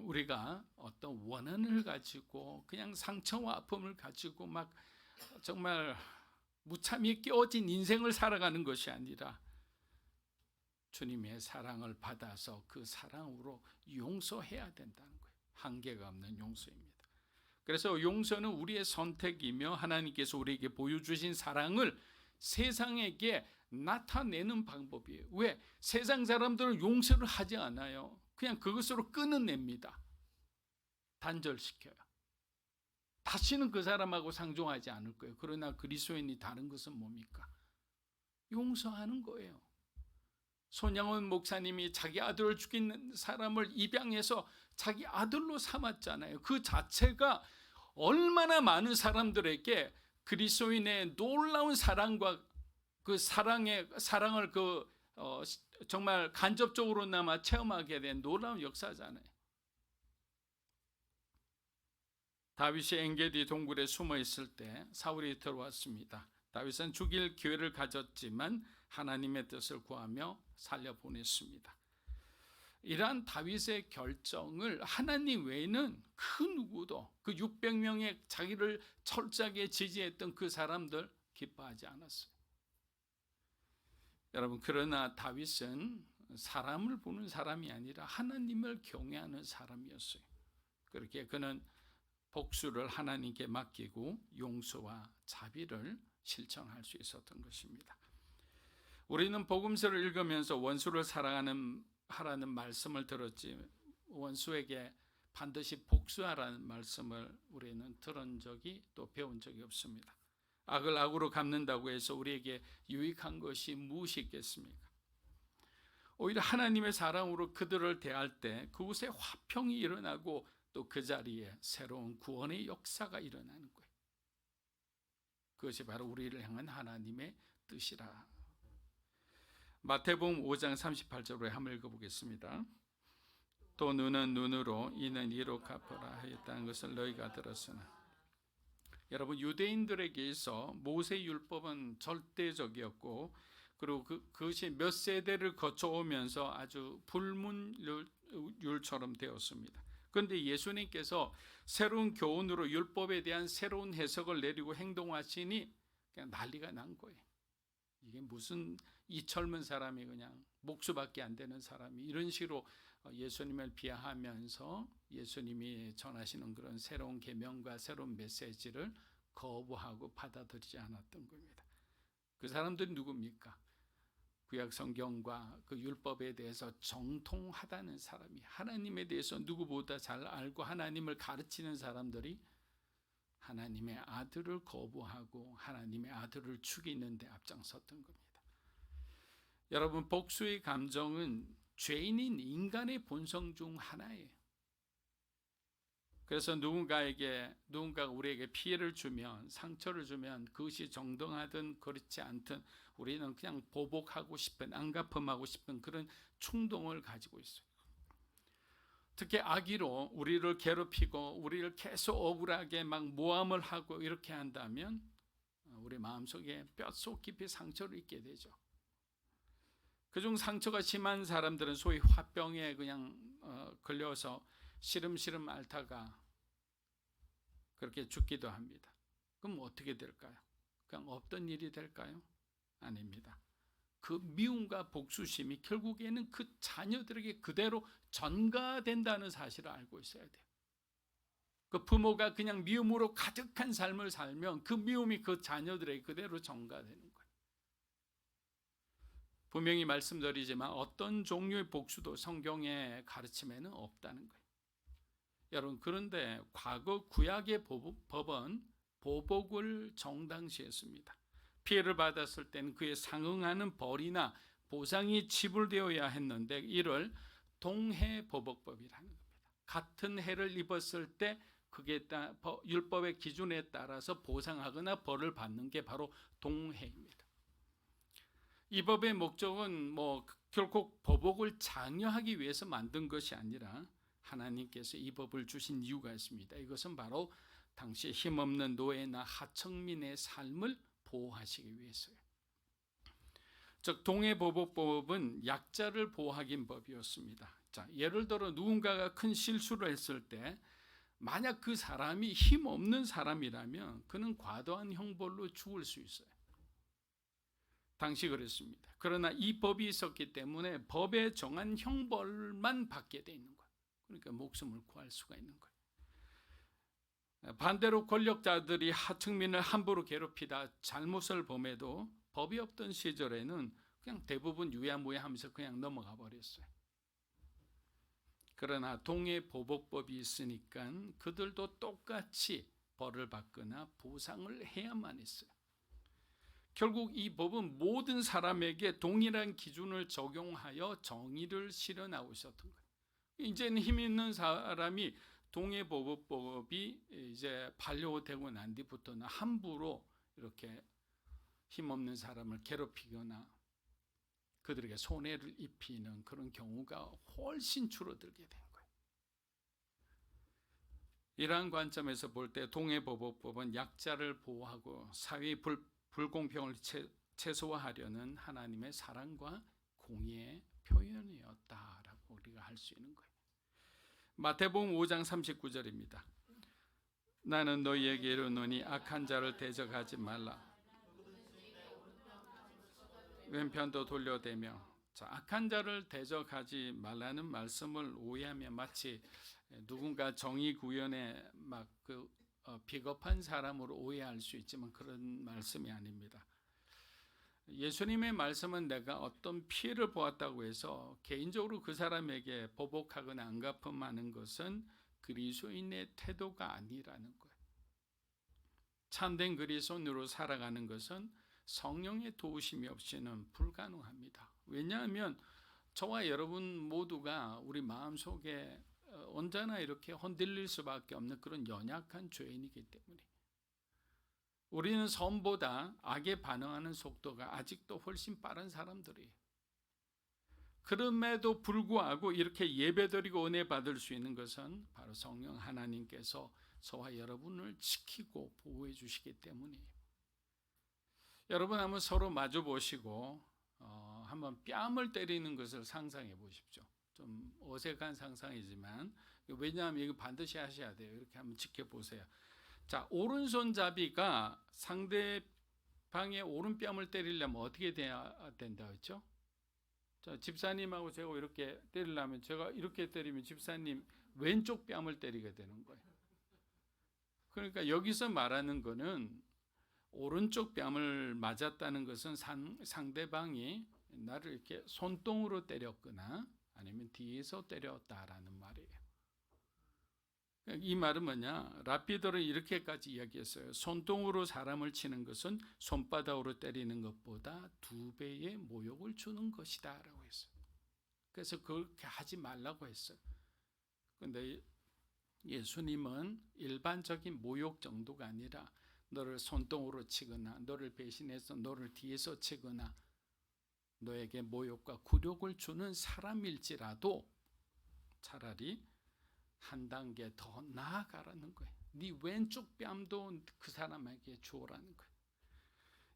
우리가 어떤 원한을 가지고 그냥 상처와 아픔을 가지고 막 정말 무참히 깨어진 인생을 살아가는 것이 아니라 주님의 사랑을 받아서 그 사랑으로 용서해야 된다는 거예요. 한계가 없는 용서입니다. 그래서 용서는 우리의 선택이며 하나님께서 우리에게 보여주신 사랑을 세상에게 나타내는 방법이에요. 왜? 세상 사람들은 용서를 하지 않아요. 그냥 그것으로 끊어냅니다. 단절시켜요. 다시는 그 사람하고 상종하지 않을 거예요. 그러나 그리스도인이 다른 것은 뭡니까? 용서하는 거예요. 손양원 목사님이 자기 아들을 죽인 사람을 입양해서 자기 아들로 삼았잖아요. 그 자체가 얼마나 많은 사람들에게 그리스도인의 놀라운 사랑과 그 사랑을 정말 간접적으로나마 체험하게 된 놀라운 역사잖아요. 다윗이 엔게디 동굴에 숨어 있을 때 사울이 들어왔습니다. 다윗은 죽일 기회를 가졌지만 하나님의 뜻을 구하며 살려보냈습니다. 이러한 다윗의 결정을 하나님 외에는 그 누구도 그 600명의 자기를 철저하게 지지했던 그 사람들 기뻐하지 않았어요. 여러분, 그러나 다윗은 사람을 보는 사람이 아니라 하나님을 경외하는 사람이었어요. 그렇게 그는 복수를 하나님께 맡기고 용서와 자비를 실천할 수 있었던 것입니다. 우리는 복음서를 읽으면서 원수를 사랑하라는 말씀을 들었지 원수에게 반드시 복수하라는 말씀을 우리는 들은 적이 또 배운 적이 없습니다. 악을 악으로 갚는다고 해서 우리에게 유익한 것이 무엇이 있겠습니까? 오히려 하나님의 사랑으로 그들을 대할 때 그곳에 화평이 일어나고 또 그 자리에 새로운 구원의 역사가 일어나는 거예요. 그것이 바로 우리를 향한 하나님의 뜻이라. 마태복음 5장 38절로 한번 읽어보겠습니다. 또 눈은 눈으로 이는 이로 갚으라 하였다는 것을 너희가 들었으나 여러분, 유대인들에게 있어 모세 율법은 절대적이었고, 그리고 그것이 몇 세대를 거쳐오면서 아주 불문율처럼 되었습니다. 그런데 예수님께서 새로운 교훈으로 율법에 대한 새로운 해석을 내리고 행동하시니 그냥 난리가 난 거예요. 이게 무슨 이 젊은 사람이 그냥 목수밖에 안 되는 사람이 이런 식으로 예수님을 비하하면서 예수님이 전하시는 그런 새로운 계명과 새로운 메시지를 거부하고 받아들이지 않았던 겁니다. 그 사람들이 누굽니까? 구약 성경과 그 율법에 대해서 정통하다는 사람이, 하나님에 대해서 누구보다 잘 알고 하나님을 가르치는 사람들이 하나님의 아들을 거부하고 하나님의 아들을 죽이는 데 앞장섰던 겁니다. 여러분, 복수의 감정은 죄인인 인간의 본성 중 하나예요. 그래서 누군가가 우리에게 피해를 주면, 상처를 주면 그것이 정당하든 그렇지 않든 우리는 그냥 보복하고 싶은, 안갚음하고 싶은 그런 충동을 가지고 있어요. 특히 악의로 우리를 괴롭히고 우리를 계속 억울하게 막 모함을 하고 이렇게 한다면 우리 마음속에 뼛속 깊이 상처를 입게 되죠. 그중 상처가 심한 사람들은 소위 화병에 그냥 걸려서 시름시름 앓다가 그렇게 죽기도 합니다. 그럼 어떻게 될까요? 그냥 없던 일이 될까요? 아닙니다. 그 미움과 복수심이 결국에는 그 자녀들에게 그대로 전가된다는 사실을 알고 있어야 돼요. 그 부모가 그냥 미움으로 가득한 삶을 살면 그 미움이 그 자녀들에게 그대로 전가되는 거예요. 분명히 말씀드리지만 어떤 종류의 복수도 성경의 가르침에는 없다는 거예요. 여러분, 그런데 과거 구약의 법은 보복을 정당시했습니다. 피해를 받았을 때는 그에 상응하는 벌이나 보상이 지불되어야 했는데 이를 동해보복법이라는 겁니다. 같은 해를 입었을 때 그게 율법의 기준에 따라서 보상하거나 벌을 받는 게 바로 동해입니다. 이 법의 목적은 결코 보복을 장려하기 위해서 만든 것이 아니라 하나님께서 이 법을 주신 이유가 있습니다. 이것은 바로 당시 힘없는 노예나 하청민의 삶을 보호하시기 위해서요. 즉 동해보복법은 약자를 보호하기 법이었습니다. 자, 예를 들어 누군가가 큰 실수를 했을 때 만약 그 사람이 힘없는 사람이라면 그는 과도한 형벌로 죽을 수 있어요. 당시 그랬습니다. 그러나 이 법이 있었기 때문에 법에 정한 형벌만 받게 돼 있는 거예요. 그러니까 목숨을 구할 수가 있는 거예요. 반대로 권력자들이 하층민을 함부로 괴롭히다 잘못을 범해도 법이 없던 시절에는 그냥 대부분 유야무야하면서 그냥 넘어가 버렸어요. 그러나 동해보복법이 있으니까 그들도 똑같이 벌을 받거나 보상을 해야만 했어요. 결국 이 법은 모든 사람에게 동일한 기준을 적용하여 정의를 실현하고 있었던 거예요. 이제는 힘 있는 사람이 동해보복법이 이제 반려되고 난 뒤부터는 함부로 이렇게 힘없는 사람을 괴롭히거나 그들에게 손해를 입히는 그런 경우가 훨씬 줄어들게 된 거예요. 이러한 관점에서 볼 때 동해보복법은 약자를 보호하고 사회의 불공평을 최소화하려는 하나님의 사랑과 공의의 표현이었다라고 우리가 할 수 있는 거예요. 마태복음 5장 39절입니다. 나는 너희에게 이르노니 악한 자를 대적하지 말라. 왼편도 돌려대며. 자, 악한 자를 대적하지 말라는 말씀을 오해하면 마치 누군가 정의 구현에 비겁한 사람으로 오해할 수 있지만 그런 말씀이 아닙니다. 예수님의 말씀은 내가 어떤 피해를 보았다고 해서 개인적으로 그 사람에게 보복하거나 안갚음하는 것은 그리스도인의 태도가 아니라는 거예요. 참된 그리스도인으로 살아가는 것은 성령의 도우심이 없이는 불가능합니다. 왜냐하면 저와 여러분 모두가 우리 마음속에 언제나 이렇게 흔들릴 수밖에 없는 그런 연약한 죄인이기 때문에 우리는 선보다 악에 반응하는 속도가 아직도 훨씬 빠른 사람들이에요. 그럼에도 불구하고 이렇게 예배드리고 은혜 받을 수 있는 것은 바로 성령 하나님께서 저와 여러분을 지키고 보호해 주시기 때문이에요. 여러분 한번 서로 마주 보시고 한번 뺨을 때리는 것을 상상해 보십시오. 좀 어색한 상상이지만 왜냐하면 이거 반드시 하셔야 돼요. 이렇게 한번 지켜보세요. 자, 오른손잡이가 상대방의 오른뺨을 때리려면 어떻게 돼야 된다 했죠? 자, 집사님하고 제가 이렇게 때리려면 제가 이렇게 때리면 집사님 왼쪽 뺨을 때리게 되는 거예요. 그러니까 여기서 말하는 거는 오른쪽 뺨을 맞았다는 것은 상대방이 나를 이렇게 손등으로 때렸거나 아니면 뒤에서 때렸다라는 말이에요. 이 말은 뭐냐? 라피더는 이렇게까지 이야기했어요. 손등으로 사람을 치는 것은 손바닥으로 때리는 것보다 2배의 모욕을 주는 것이다 라고 했어요. 그래서 그렇게 하지 말라고 했어요. 그런데 예수님은 일반적인 모욕 정도가 아니라 너를 손등으로 치거나 너를 배신해서 너를 뒤에서 치거나 너에게 모욕과 굴욕을 주는 사람일지라도 차라리 한 단계 더 나아가라는 거예요. 네 왼쪽 뺨도 그 사람에게 주어라는 거예요.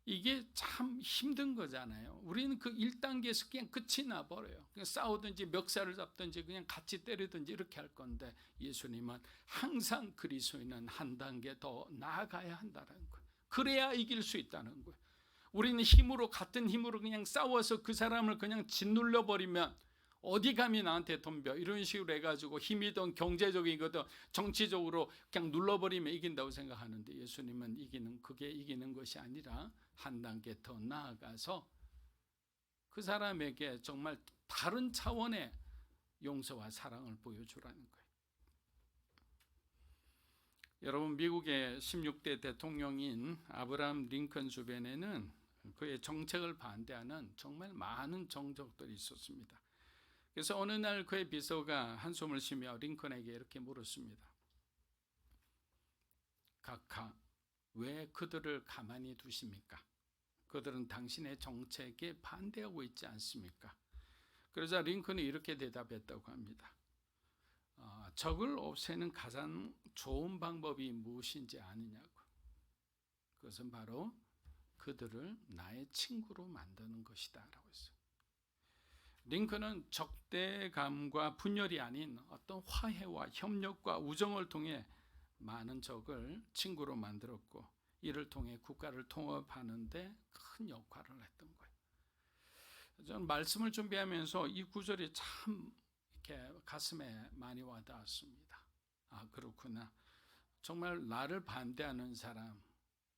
이게 참 힘든 거잖아요. 우리는 그 1단계에서 그냥 끝이 나버려요. 그냥 싸우든지 멱살을 잡든지 그냥 같이 때리든지 이렇게 할 건데 예수님은 항상 그리스도인은 한 단계 더 나아가야 한다는 거예요. 그래야 이길 수 있다는 거예요. 우리는 힘으로 같은 힘으로 그냥 싸워서 그 사람을 그냥 짓눌러 버리면 어디 감히 나한테 덤벼 이런 식으로 해가지고 힘이든 경제적이거든 정치적으로 그냥 눌러버리면 이긴다고 생각하는데 예수님은 그게 이기는 것이 아니라 한 단계 더 나아가서 그 사람에게 정말 다른 차원의 용서와 사랑을 보여주라는 거예요. 여러분, 미국의 16대 대통령인 아브라함 링컨 주변에는 그의 정책을 반대하는 정말 많은 정적들이 있었습니다. 그래서 어느 날 그의 비서가 한숨을 쉬며 링컨에게 이렇게 물었습니다. 각하, 왜 그들을 가만히 두십니까? 그들은 당신의 정책에 반대하고 있지 않습니까? 그러자 링컨이 이렇게 대답했다고 합니다. 적을 없애는 가장 좋은 방법이 무엇인지 아느냐고. 그것은 바로 그들을 나의 친구로 만드는 것이다 라고 했어요. 링컨은 적대감과 분열이 아닌 어떤 화해와 협력과 우정을 통해 많은 적을 친구로 만들었고 이를 통해 국가를 통합하는 데 큰 역할을 했던 거예요. 저는 말씀을 준비하면서 이 구절이 참 이렇게 가슴에 많이 와닿았습니다. 아, 그렇구나. 정말 나를 반대하는 사람,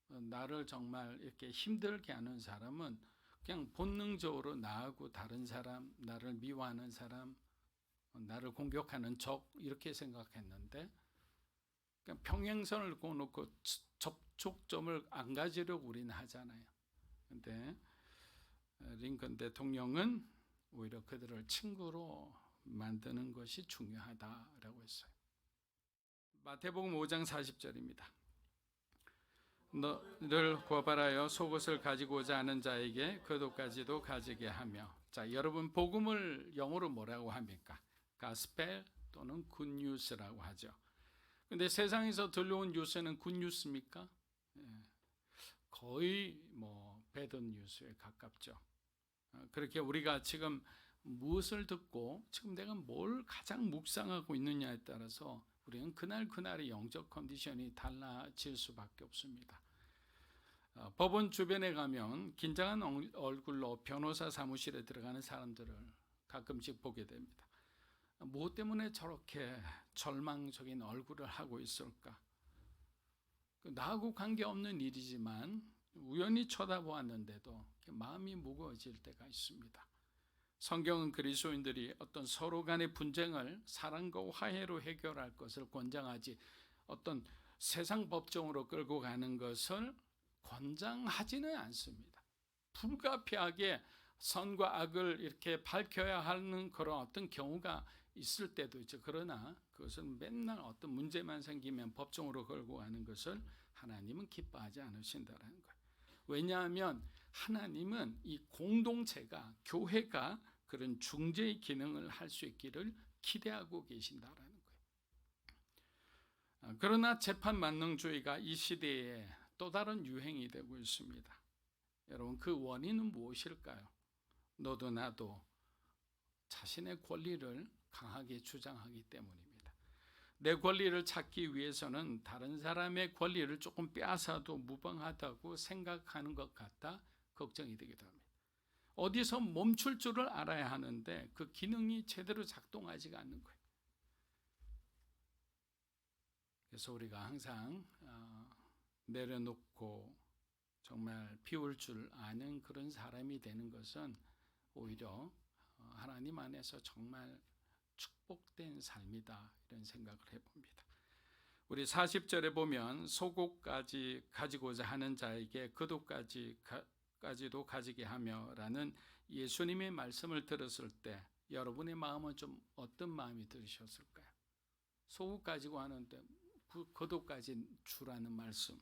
나를 정말 이렇게 힘들게 하는 사람은 그냥 본능적으로 나하고 다른 사람, 나를 미워하는 사람, 나를 공격하는 적 이렇게 생각했는데 그냥 평행선을 그어놓고 접촉점을 안 가지려고 우리는 하잖아요. 그런데 링컨 대통령은 오히려 그들을 친구로 만드는 것이 중요하다라고 했어요. 마태복음 5장 40절입니다. 너를 고발하여 속옷을 가지고자 하는 자에게 겉옷까지도 가지게 하며. 자, 여러분 복음을 영어로 뭐라고 합니까? 가스펠 또는 굿뉴스라고 하죠. 근데 세상에서 들려온 뉴스는 굿뉴스입니까? 거의 배드 뉴스에 가깝죠. 그렇게 우리가 지금 무엇을 듣고 지금 내가 뭘 가장 묵상하고 있느냐에 따라서 우리는 그날의 영적 컨디션이 달라질 수밖에 없습니다. 법원 주변에 가면 긴장한 얼굴로 변호사 사무실에 들어가는 사람들을 가끔씩 보게 됩니다. 무엇 때문에 저렇게 절망적인 얼굴을 하고 있을까? 나하고 관계없는 일이지만 우연히 쳐다보았는데도 마음이 무거워질 때가 있습니다. 성경은 그리스도인들이 어떤 서로 간의 분쟁을 사랑과 화해로 해결할 것을 권장하지 어떤 세상 법정으로 끌고 가는 것을 권장하지는 않습니다. 불가피하게 선과 악을 이렇게 밝혀야 하는 그런 어떤 경우가 있을 때도 있죠. 그러나 그것은 맨날 어떤 문제만 생기면 법정으로 끌고 가는 것을 하나님은 기뻐하지 않으신다는 거예요. 왜냐하면 하나님은 이 공동체가, 교회가 그런 중재의 기능을 할 수 있기를 기대하고 계신다라는 거예요. 그러나 재판만능주의가 이 시대에 또 다른 유행이 되고 있습니다. 여러분, 그 원인은 무엇일까요? 너도 나도 자신의 권리를 강하게 주장하기 때문입니다. 내 권리를 찾기 위해서는 다른 사람의 권리를 조금 빼앗아도 무방하다고 생각하는 것 같아 걱정이 되기도 합니다. 어디서 멈출 줄을 알아야 하는데 그 기능이 제대로 작동하지가 않는 거예요. 그래서 우리가 항상 내려놓고 정말 비울 줄 아는 그런 사람이 되는 것은 오히려 하나님 안에서 정말 축복된 삶이다, 이런 생각을 해봅니다. 우리 40절에 보면 소고까지 가지고자 하는 자에게 그도까지도 가지게 하며라는 예수님의 말씀을 들었을 때 여러분의 마음은 좀 어떤 마음이 들으셨을까요? 소고 가지고 하는데 그도까지 주라는 말씀,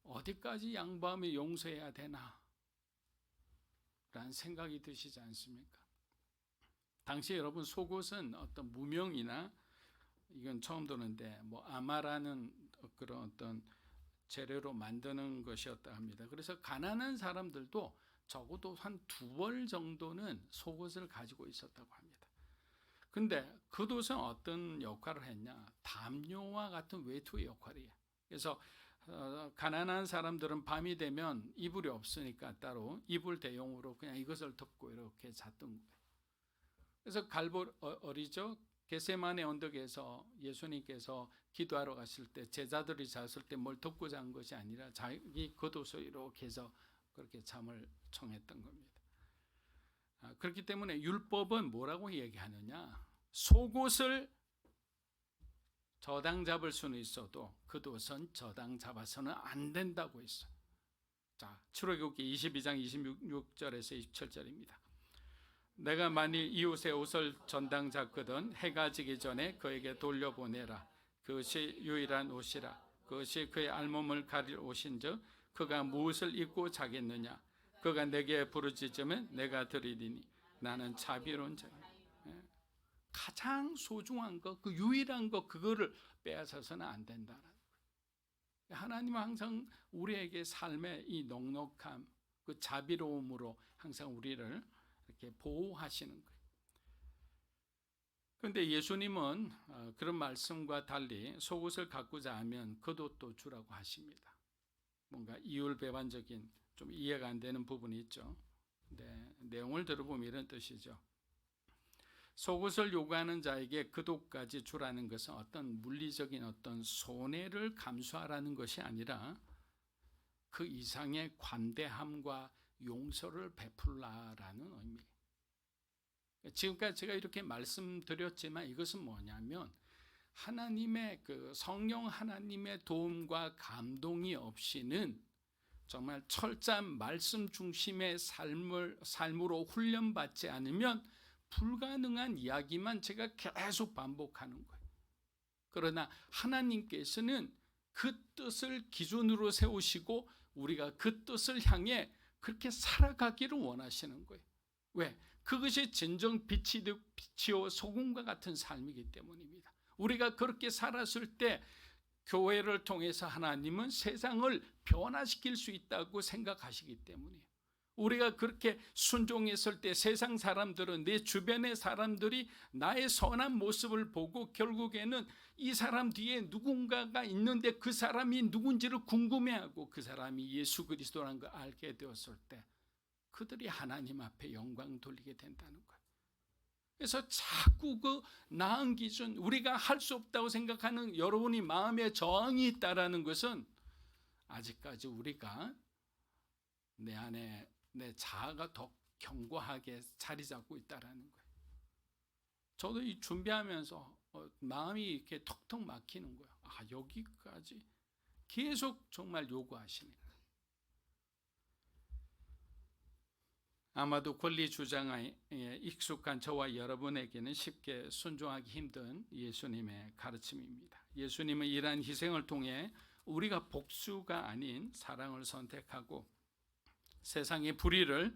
어디까지 양보하며 용서해야 되나 라는 생각이 드시지 않습니까? 당시 여러분, 속옷은 어떤 무명이나, 이건 처음 듣는데, 아마라는 그런 어떤 재료로 만드는 것이었다 합니다. 그래서 가난한 사람들도 적어도 한 2벌 정도는 속옷을 가지고 있었다고 합니다. 근데 그옷은 어떤 역할을 했냐? 담요와 같은 외투의 역할이에요. 그래서 가난한 사람들은 밤이 되면 이불이 없으니까 따로 이불 대용으로 그냥 이것을 덮고 이렇게 잤던 거예요. 그래서 어리죠? 겟세마네 언덕에서 예수님께서 기도하러 가실 때 제자들이 잤을 때 뭘 덮고 잔 것이 아니라 자기 겉옷을 이렇게 해서 그렇게 잠을 청했던 겁니다. 그렇기 때문에 율법은 뭐라고 얘기하느냐? 속옷을 저당 잡을 수는 있어도 겉옷은 저당 잡아서는 안 된다고 했어요. 자, 출애굽기 22장 26절에서 27절입니다. 내가 만일 이웃의 옷을 전당 잡거든 해가 지기 전에 그에게 돌려보내라. 그것이 유일한 옷이라. 그것이 그의 알몸을 가릴 옷인즉 그가 무엇을 입고 자겠느냐? 그가 내게 부르짖으면 내가 드리리니 나는 자비로운 자야. 가장 소중한 것, 그 유일한 것, 그거를 빼앗아서는 안 된다는 거예요. 하나님은 항상 우리에게 삶의 이 넉넉함, 그 자비로움으로 항상 우리를 이렇게 보호하시는 거예요. 그런데 예수님은 그런 말씀과 달리 속옷을 가꾸자 하면 겉옷도 주라고 하십니다. 뭔가 이율배반적인, 좀 이해가 안 되는 부분이 있죠. 근데 내용을 들어보면 이런 뜻이죠. 속옷을 요구하는 자에게 겉옷까지 주라는 것은 어떤 물리적인 어떤 손해를 감수하라는 것이 아니라 그 이상의 관대함과 용서를 베풀라라는 의미예요. 지금까지 제가 이렇게 말씀드렸지만 이것은 뭐냐면 하나님의 그 성령 하나님의 도움과 감동이 없이는 정말 철저한 말씀 중심의 삶으로 훈련받지 않으면 불가능한 이야기만 제가 계속 반복하는 거예요. 그러나 하나님께서는 그 뜻을 기준으로 세우시고 우리가 그 뜻을 향해 그렇게 살아가기를 원하시는 거예요. 왜? 그것이 진정 빛이요 소금과 같은 삶이기 때문입니다. 우리가 그렇게 살았을 때 교회를 통해서 하나님은 세상을 변화시킬 수 있다고 생각하시기 때문이에요. 우리가 그렇게 순종했을 때 세상 사람들은, 내 주변의 사람들이 나의 선한 모습을 보고 결국에는 이 사람 뒤에 누군가가 있는데 그 사람이 누군지를 궁금해하고 그 사람이 예수 그리스도라는 걸 알게 되었을 때 그들이 하나님 앞에 영광 돌리게 된다는 거예요. 그래서 자꾸 그 나은 기준, 우리가 할 수 없다고 생각하는 여러분이 마음에 저항이 있다라는 것은 아직까지 우리가 내 안에 내 자아가 더 견고하게 자리 잡고 있다라는 거예요. 저도 이 준비하면서 마음이 이렇게 턱턱 막히는 거예요. 여기까지 계속 정말 요구하시네. 아마도 권리 주장에 익숙한 저와 여러분에게는 쉽게 순종하기 힘든 예수님의 가르침입니다. 예수님은 이러한 희생을 통해 우리가 복수가 아닌 사랑을 선택하고 세상의 불의를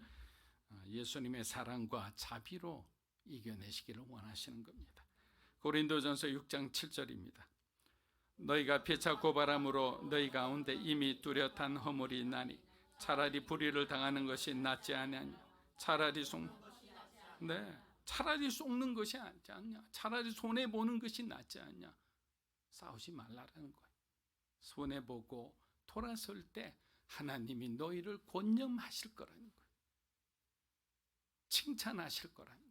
예수님의 사랑과 자비로 이겨내시기를 원하시는 겁니다. 고린도전서 6장 7절입니다. 너희가 피차 고발함으로 너희 가운데 이미 뚜렷한 허물이 있나니 차라리 불의를 당하는 것이 낫지 아니하냐. 차라리 속는 것이 낫지 않냐. 차라리 손해 보는 것이 낫지 않냐. 싸우지 말라라는 거예요. 손해 보고 돌아설 때 하나님이 너희를 권념하실 거라는 거예요. 칭찬하실 거라는 거예요.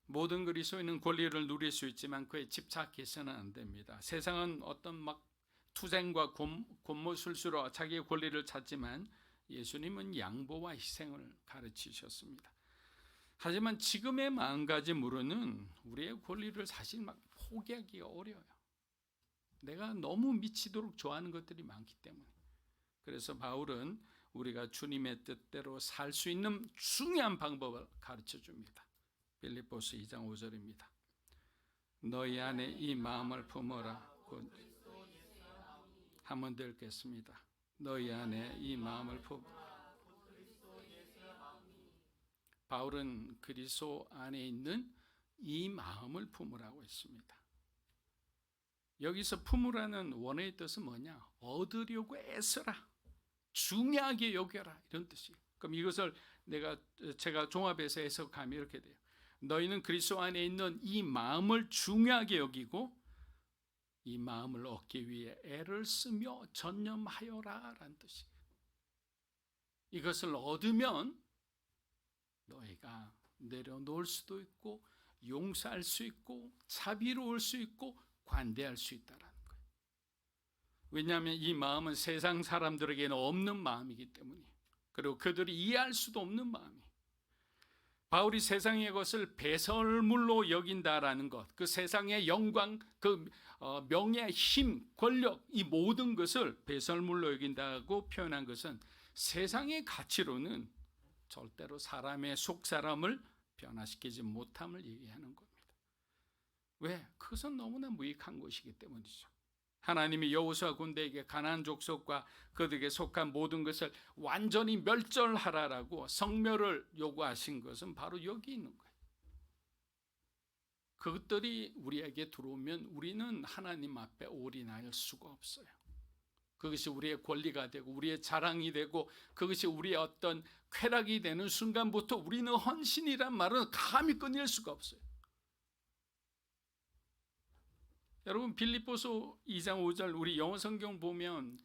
모든 그리스도인은 권리를 누릴 수 있지만 그에 집착해서는 안 됩니다. 세상은 어떤 막 투쟁과 곤모술수로 자기의 권리를 찾지만 예수님은 양보와 희생을 가르치셨습니다. 하지만 지금의 마음가짐으로는 우리의 권리를 사실 막 포기하기가 어려워요. 내가 너무 미치도록 좋아하는 것들이 많기 때문에. 그래서 바울은 우리가 주님의 뜻대로 살 수 있는 중요한 방법을 가르쳐 줍니다. 빌립보서 2장 5절입니다. 너희 안에 이 마음을 품어라. 한번 더 읽겠습니다. 너희 안에 이 마음을 품어라. 바울은 그리스도 안에 있는 이 마음을 품으라고 했습니다. 여기서 품으라는 원어의 뜻은 뭐냐? 얻으려고 애써라. 중요하게 여겨라. 이런 뜻이에요. 그럼 이것을 제가 종합해서 해석하면 이렇게 돼요. 너희는 그리스도 안에 있는 이 마음을 중요하게 여기고 이 마음을 얻기 위해 애를 쓰며 전념하여라 라는 뜻이에요. 이것을 얻으면 너희가 내려놓을 수도 있고 용서할 수 있고 자비로울 수 있고 관대할 수 있다라는 거예요. 왜냐하면 이 마음은 세상 사람들에게는 없는 마음이기 때문이에요. 그리고 그들이 이해할 수도 없는 마음이에요. 바울이 세상의 것을 배설물로 여긴다라는 것, 그 세상의 영광, 그 명예, 힘, 권력, 이 모든 것을 배설물로 여긴다고 표현한 것은 세상의 가치로는 절대로 사람의 속사람을 변화시키지 못함을 얘기하는 겁니다. 왜? 그것은 너무나 무익한 것이기 때문이죠. 하나님이 여호수아 군대에게 가나안 족속과 그들에게 속한 모든 것을 완전히 멸절하라라고 성멸을 요구하신 것은 바로 여기 있는 거예요. 그것들이 우리에게 들어오면 우리는 하나님 앞에 올인할 수가 없어요. 그것이 우리의 권리가 되고 우리의 자랑이 되고 그것이 우리의 어떤 쾌락이 되는 순간부터 우리는 헌신이란 말은 감히 꺼낼 수가 없어요. 여러분 빌립보서 2장 5절 우리 영어 성경 보면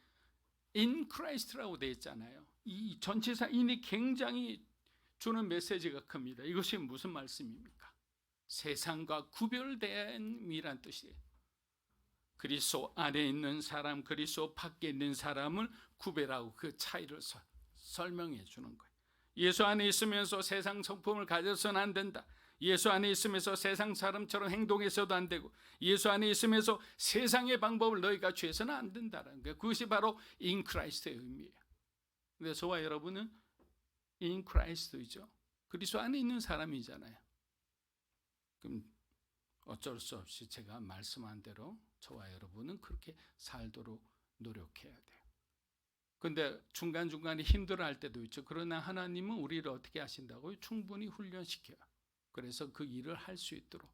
in Christ라고 되어 있잖아요. 이 전치사 in이 굉장히 주는 메시지가 큽니다. 이것이 무슨 말씀입니까? 세상과 구별됨이란 뜻이에요. 그리스도 안에 있는 사람, 그리스도 밖에 있는 사람을 구별하고 그 차이를 설명해 주는 거예요. 예수 안에 있으면서 세상 성품을 가져서는 안 된다. 예수 안에 있으면서 세상 사람처럼 행동해서도 안 되고 예수 안에 있으면서 세상의 방법을 너희가 취해서는 안 된다는 거예요. 그것이 바로 in Christ의 의미예요. 근데 저와 여러분은 in Christ이죠. 그리스도 안에 있는 사람이잖아요. 그럼 어쩔 수 없이 제가 말씀한 대로 저와 여러분은 그렇게 살도록 노력해야 돼요. 근데 중간중간에 힘들어할 때도 있죠. 그러나 하나님은 우리를 어떻게 하신다고요? 충분히 훈련시켜요. 그래서 그 일을 할 수 있도록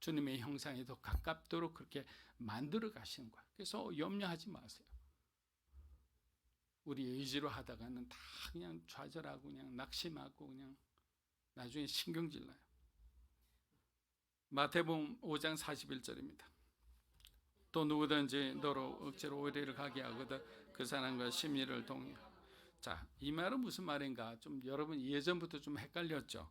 주님의 형상에 더 가깝도록 그렇게 만들어 가시는 거예요. 그래서 염려하지 마세요. 우리 의지로 하다가는 다 그냥 좌절하고 그냥 낙심하고 그냥 나중에 신경질 나요. 마태복음 5장 41절입니다. 또 누구든지 너로 억지로 오리를 가게 하거든 그 사람과 심리를 동의해. 자, 이 말은 무슨 말인가? 좀 여러분 예전부터 좀 헷갈렸죠.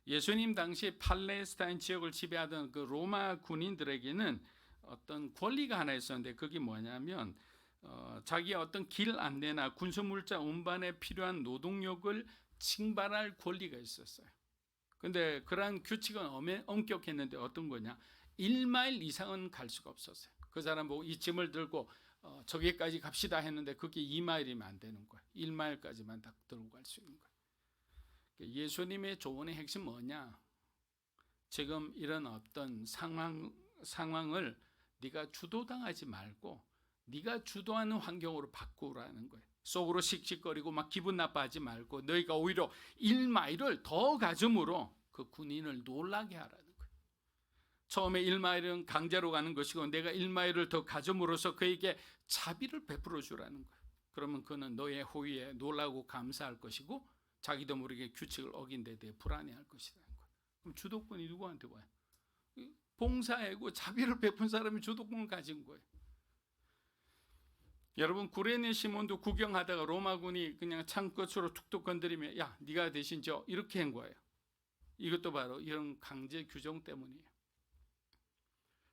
예수님 당시 팔레스타인 지역을 지배하던 그 로마 군인들에게는 어떤 권리가 하나 있었는데 그게 뭐냐면 자기의 어떤 길 안내나 군수물자 운반에 필요한 노동력을 징발할 권리가 있었어요. 근데 그러한 규칙은 엄격했는데 어떤 거냐? 1마일 이상은 갈 수가 없었어요. 그 사람 보고 이 짐을 들고 저기까지 갑시다 했는데 그게 2마일이면 안 되는 거예요. 1마일까지만 딱 들고 갈 수 있는 거예요. 예수님의 조언의 핵심 뭐냐? 지금 이런 어떤 상황을 네가 주도당하지 말고 네가 주도하는 환경으로 바꾸라는 거예요. 속으로 씩씩거리고 막 기분 나빠하지 말고 너희가 오히려 1마일을 더 가줌으로 그 군인을 놀라게 하라는 거예요. 처음에 1마일은 강제로 가는 것이고 내가 1마일을 더 가져므로써 그에게 자비를 베풀어 주라는 거예요. 그러면 그는 너의 호의에 놀라고 감사할 것이고 자기도 모르게 규칙을 어긴 데 대해 불안해할 것이라는 거예요. 그럼 주도권이 누구한테 와요? 봉사하고 자비를 베푼 사람이 주도권을 가진 거예요. 여러분, 구레네 시몬도 구경하다가 로마군이 그냥 창끝으로 툭툭 건드리면 야 네가 대신 져 이렇게 한 거예요. 이것도 바로 이런 강제 규정 때문이에요.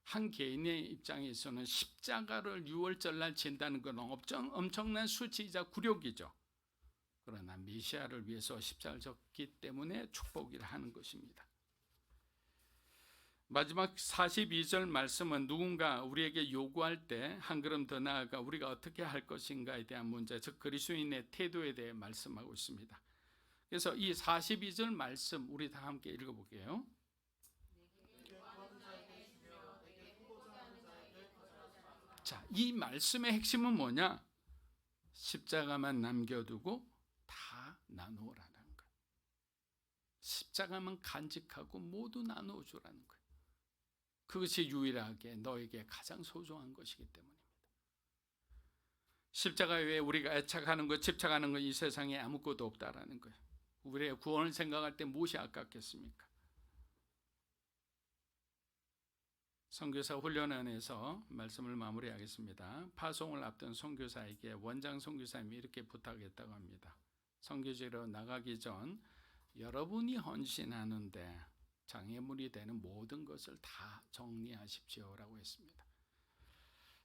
한 개인의 입장에서는 십자가를 6월절 날 진다는 건 엄청난 수치이자 굴욕이죠. 그러나 메시아를 위해서 십자가를 졌기 때문에 축복이라 하는 것입니다. 마지막 42절 말씀은 누군가 우리에게 요구할 때 한 걸음 더 나아가 우리가 어떻게 할 것인가에 대한 문제, 즉 그리스도인의 태도에 대해 말씀하고 있습니다. 그래서 이 42절 말씀 우리 다 함께 읽어볼게요. 자, 이 말씀의 핵심은 뭐냐? 십자가만 남겨두고 다 나누어라는 거예요. 십자가만 간직하고 모두 나누어 주라는 거예요. 그것이 유일하게 너에게 가장 소중한 것이기 때문입니다. 십자가 외에 우리가 애착하는 것, 집착하는 것 이 세상에 아무것도 없다라는 거예요. 우리의 구원을 생각할 때 무엇이 아깝겠습니까? 선교사 훈련원에서 말씀을 마무리하겠습니다. 파송을 앞둔 선교사에게 원장 선교사님이 이렇게 부탁했다고 합니다. 선교지로 나가기 전 여러분이 헌신하는데 장애물이 되는 모든 것을 다 정리하십시오라고 했습니다.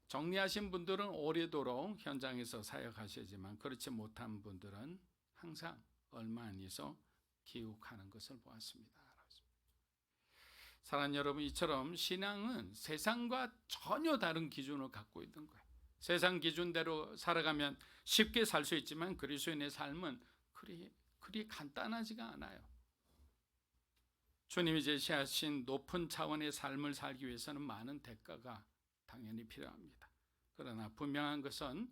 정리하신 분들은 오래도록 현장에서 사역하시지만 그렇지 못한 분들은 항상 얼마 안에서 기욱하는 것을 보았습니다. 사랑하는 여러분, 이처럼 신앙은 세상과 전혀 다른 기준을 갖고 있는 거예요. 세상 기준대로 살아가면 쉽게 살 수 있지만 그리스도인의 삶은 그리 간단하지가 않아요. 주님이 제시하신 높은 차원의 삶을 살기 위해서는 많은 대가가 당연히 필요합니다. 그러나 분명한 것은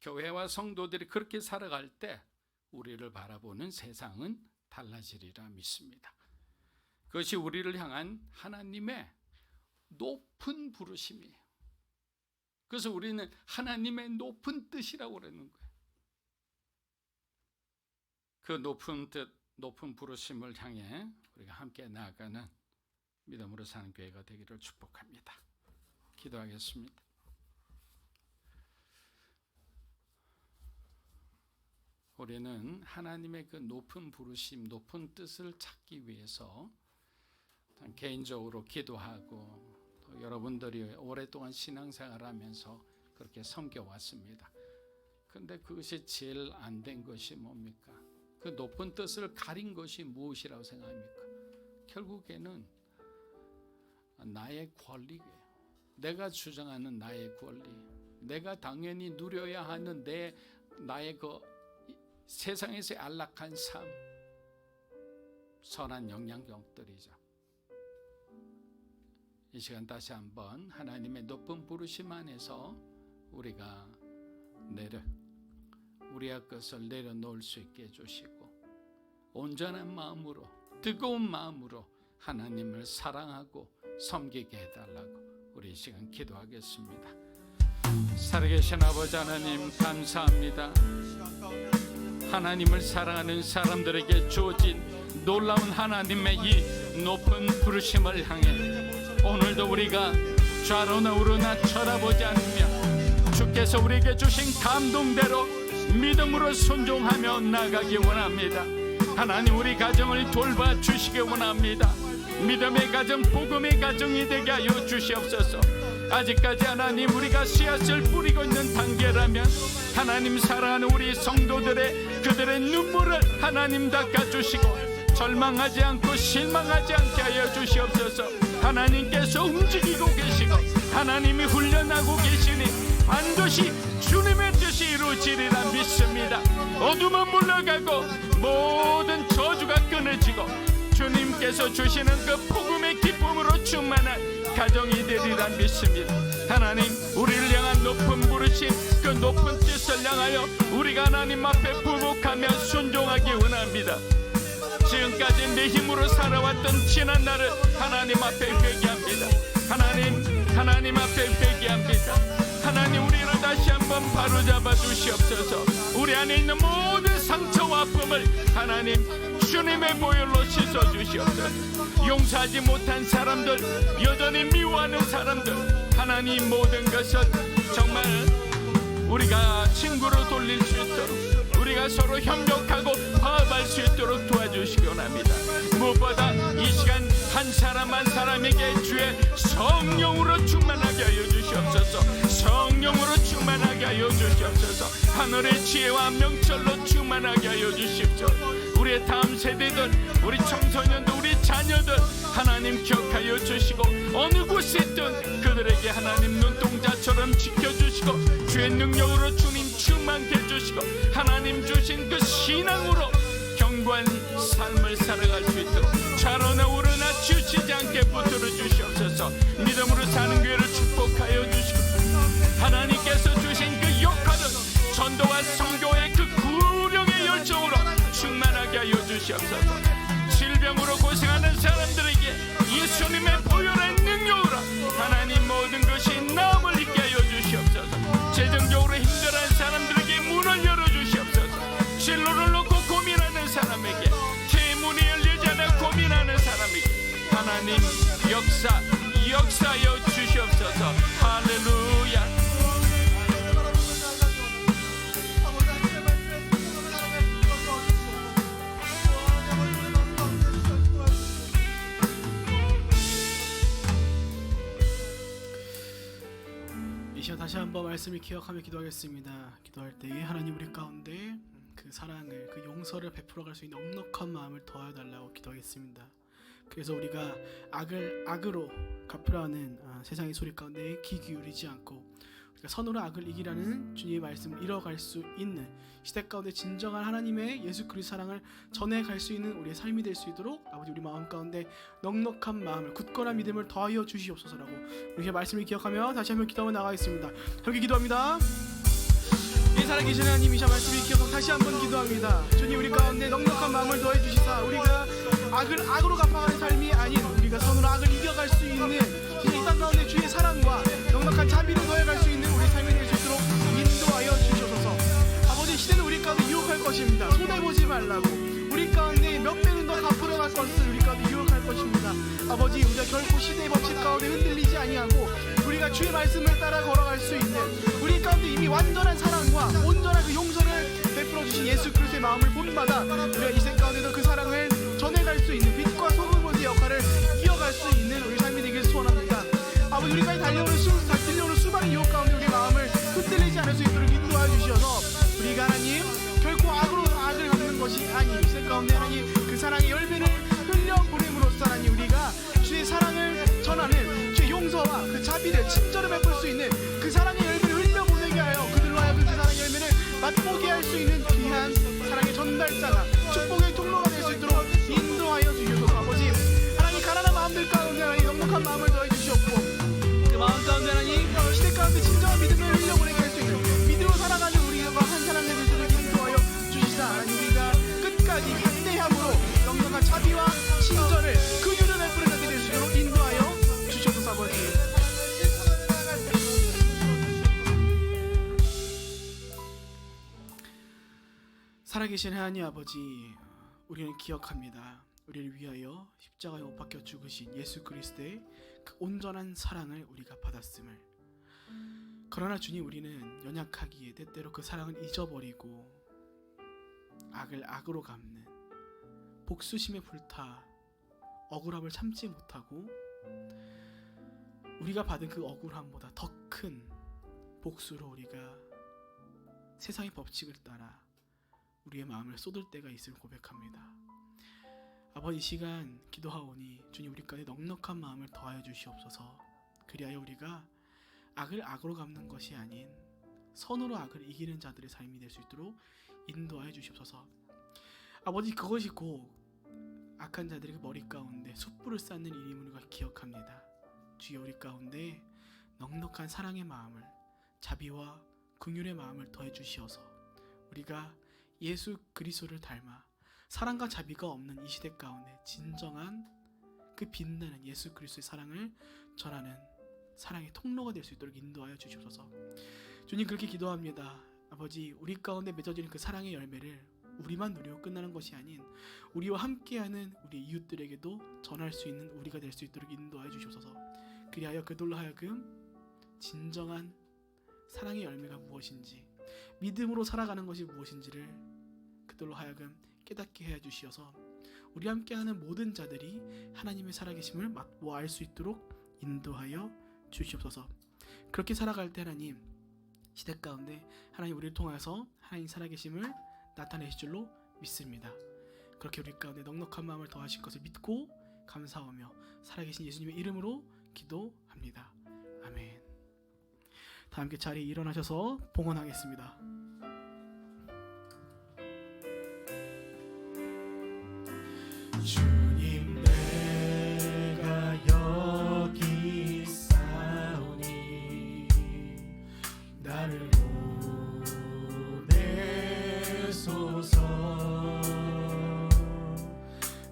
교회와 성도들이 그렇게 살아갈 때 우리를 바라보는 세상은 달라지리라 믿습니다. 그것이 우리를 향한 하나님의 높은 부르심이에요. 그래서 우리는 하나님의 높은 뜻이라고 그러는 거예요. 그 높은 뜻, 높은 부르심을 향해 우리가 함께 나아가는 믿음으로 사는 교회가 되기를 축복합니다. 기도하겠습니다. 우리는 하나님의 그 높은 부르심, 높은 뜻을 찾기 위해서 개인적으로 기도하고 또 여러분들이 오랫동안 신앙생활하면서 그렇게 섬겨왔습니다. 그런데 그것이 제일 안 된 것이 뭡니까? 그 높은 뜻을 가린 것이 무엇이라고 생각합니까? 결국에는 나의 권리예요. 내가 주장하는 나의 권리, 내가 당연히 누려야 하는 나의 그 세상에서의 안락한 삶, 선한 영향력들이죠. 이 시간 다시 한번 하나님의 높은 부르심 안에서 우리가 우리의 것을 내려놓을 수 있게 해주시고 온전한 마음으로, 뜨거운 마음으로 하나님을 사랑하고 섬기게 해달라고 우리 이 시간 기도하겠습니다. 살아계신 아버지 하나님, 감사합니다. 하나님을 사랑하는 사람들에게 주어진 놀라운 하나님의 이 높은 부르심을 향해 오늘도 우리가 좌로나 우로나 쳐다보지 않으며 주께서 우리에게 주신 감동대로 믿음으로 순종하며 나가기 원합니다. 하나님, 우리 가정을 돌봐주시기 원합니다. 믿음의 가정, 복음의 가정이 되게 하여 주시옵소서. 아직까지 하나님, 우리가 씨앗을 뿌리고 있는 단계라면 하나님, 사랑하는 우리 성도들의 그들의 눈물을 하나님 닦아주시고 절망하지 않고 실망하지 않게 하여 주시옵소서. 하나님께서 움직이고 계시고 하나님이 훈련하고 계시니 반드시 주님의 뜻이 이루어지리라 믿습니다. 어둠은 물러가고 모든 저주가 끊어지고 주님께서 주시는 그 복음의 기쁨으로 충만한 가정이 되리라 믿습니다. 하나님, 우리를 향한 높은 부르심, 그 높은 뜻을 향하여 우리가 하나님 앞에 부복하며 순종하기 원합니다. 지금까지 내 힘으로 살아왔던 지난 날을 하나님 앞에 회개합니다. 하나님 앞에 회개합니다. 하나님, 우리를 다시 한번 바로잡아 주시옵소서. 우리 안에 있는 모든 상처와 아픔을 하나님 주님의 보혈로 씻어 주시옵소서. 용서하지 못한 사람들, 여전히 미워하는 사람들, 하나님 모든 것은 정말 우리가 친구로 돌릴 수 있도록, 우리가 서로 협력하고 화합할 수 있도록 도와주시기 원합니다. 무엇보다 이 시간 한 사람 한 사람에게 주의 성령으로 충만하게 하여 주시옵소서. 성령으로 충만하게 하여 주시옵소서. 하늘의 지혜와 명철로 충만하게 하여 주십시오. 우리의 다음 세대들, 우리 청소년들, 우리 자녀들 하나님 기억하여 주시고, 어느 곳에 있든 그들에게 하나님 눈동자처럼 지켜주시고, 주의 능력으로 주님 충만케 해주시고, 하나님 주신 그 신앙으로 견고한 삶을 살아갈 수 있도록 좌로나 우로나 치우치지 않게 붙들어 주시옵소서. 믿음으로 사는 교회를 축복하여 주시고, 하나님께서 주신 그 역할은 전도와 선교의 그 구령의 열정으로 충만하게 하여 주시옵소서. 질병으로 고생하는 사람들에게 예수님의 보혈의 능력으로 하나님 모든 것이 나음을 있게 하여 주시옵소서. 재정적으로 힘들어하는 사람들에게 문을 열어 주시옵소서. 진로를 놓고 고민하는 사람에게, 대문이 열리지 않아 고민하는 사람에게 하나님 역사하여 주시옵소서. 할렐루야. 이 시간 다시 한번 말씀을 기억하며 기도하겠습니다. 기도할 때에 하나님 우리 가운데 그 사랑을, 그 용서를 베풀어갈 수 있는 넉넉한 마음을 더하여 달라고 기도하겠습니다. 그래서 우리가 악으로 갚으라는 세상의 소리 가운데 귀 기울이지 않고, 우리가 선으로 악을 이기라는 주님의 말씀을 이뤄갈 수 있는 시대 가운데 진정한 하나님의 예수 그리스도 사랑을 전해갈 수 있는 우리의 삶이 될 수 있도록 아버지 우리 마음 가운데 넉넉한 마음을, 굳건한 믿음을 더하여 주시옵소서라고 우리의 말씀을 기억하며 다시 한번 기도하며 나가겠습니다. 함께 기도합니다. 이 살아계신 하나님, 이 말씀을 기억하고 다시 한번 기도합니다. 주님, 우리 가운데 넉넉한 마음을 더해 주시사 우리가 악을 악으로 갚아가는 삶이 아닌 우리가 선으로 악을 이겨갈 수 있는 이 땅 가운데 주의 사랑과 넉넉한 자비를 더해갈 수 있는 우리 삶이 될 수 있도록 인도하여 주시옵소서. 아버지, 시대는 우리 가운데 유혹할 것입니다. 손해보지 말라고, 우리 가운데 몇 배는 더 갚으러 갈 것을 우리 가운데 유혹할 것입니다. 아버지, 우리가 결코 시대의 법칙 가운데 흔들리지 아니하고 우리가 주의 말씀을 따라 걸어갈 수 있는 우리 가운데 이미 완전한 사랑과 온전한 그 용서를 베풀어 주신 예수 그리스도의 마음을 본받아 우리가 이 세상 가운데도 그 사랑을 전해갈 수 있는 빛과 소금의 역할을 이어갈 수 있는 우리 삶이 되길 소원합니다. 아버지, 우리까지 달려오는 수많은 유혹 가운데 우리의 마음을 흔들리지 않을 수 있도록 인도하여 주셔서 우리가 하나님 결코 악으로 악을 갚는 것이 아닌 이 세상 가운데 하나님 그 사랑의 열매를 흘려보냄으로써 하나님 우리가 주의 사랑을 전하는 주의 용서와 그 자비를 친절을 베풀 수 있는 그 사랑의 열매를 흘려보내게 하여 그들로 하여금 그 사랑의 열매를 맛보게 할 수 있는 귀한 사랑의 전달자가, 축복의 통로가 될 수 있도록 인도하여 주셔서 아버지, 하나님 가난한 마음들 가운데 하나님 넉넉한 마음을 더해 주시옵고, 그 마음 가운데 하나님 시대 가운데 진정한 믿음을 흘려보내게 할 수 있는 믿음으로 살아가는 우리가 한 사람 되는 것을 인도하여 주시사 하나님 우리가 끝까지 인내함으로 넉넉한 자비와 친절을 긍휼을 베푸는 자들이 될 수 있도록 인도하여 주시옵소서. 아버지, 살아계신 하나님 아버지, 우리는 기억합니다. 우리를 위하여 십자가에 못 박혀 죽으신 예수 그리스도의 그 온전한 사랑을 우리가 받았음을, 그러나 주님, 우리는 연약하기에 때때로 그 사랑을 잊어버리고 악을 악으로 갚는 복수심에 불타 억울함을 참지 못하고 우리가 받은 그 억울함보다 더 큰 복수로 우리가 세상의 법칙을 따라 우리의 마음을 쏟을 때가 있음을 고백합니다. 아버지, 이 시간 기도하오니 주님 우리 가운데 넉넉한 마음을 더하여 주시옵소서. 그리하여 우리가 악을 악으로 갚는 것이 아닌 선으로 악을 이기는 자들의 삶이 될 수 있도록 인도하여 주시옵소서. 아버지, 그것이 곧 악한 자들의 머리 가운데 숯불을 쌓는 일임을 우리가 기억합니다. 주여, 우리 가운데 넉넉한 사랑의 마음을, 자비와 긍휼의 마음을 더해 주시어서 우리가 예수 그리스도를 닮아 사랑과 자비가 없는 이 시대 가운데 진정한 그 빛나는 예수 그리스도의 사랑을 전하는 사랑의 통로가 될 수 있도록 인도하여 주시옵소서. 주님, 그렇게 기도합니다. 아버지, 우리 가운데 맺어지는 그 사랑의 열매를 우리만 누리고 끝나는 것이 아닌 우리와 함께하는 우리 이웃들에게도 전할 수 있는 우리가 될 수 있도록 인도하여 주시옵소서. 그리하여 그들로 하여금 진정한 사랑의 열매가 무엇인지, 믿음으로 살아가는 것이 무엇인지를 그들로 하여금 깨닫게 해 주시어서 우리 함께하는 모든 자들이 하나님의 살아계심을 맛보아 알 수 있도록 인도하여 주시옵소서. 그렇게 살아갈 때 하나님, 시대 가운데 하나님 우리를 통해서 하나님 살아계심을 나타내실 줄로 믿습니다. 그렇게 우리 가운데 넉넉한 마음을 더하실 것을 믿고 감사하며 살아계신 예수님의 이름으로 기도합니다. 아멘. 다 함께 자리에 일어나셔서 봉헌하겠습니다. 주님, 내가 여기 있사오니 나를 보내소서.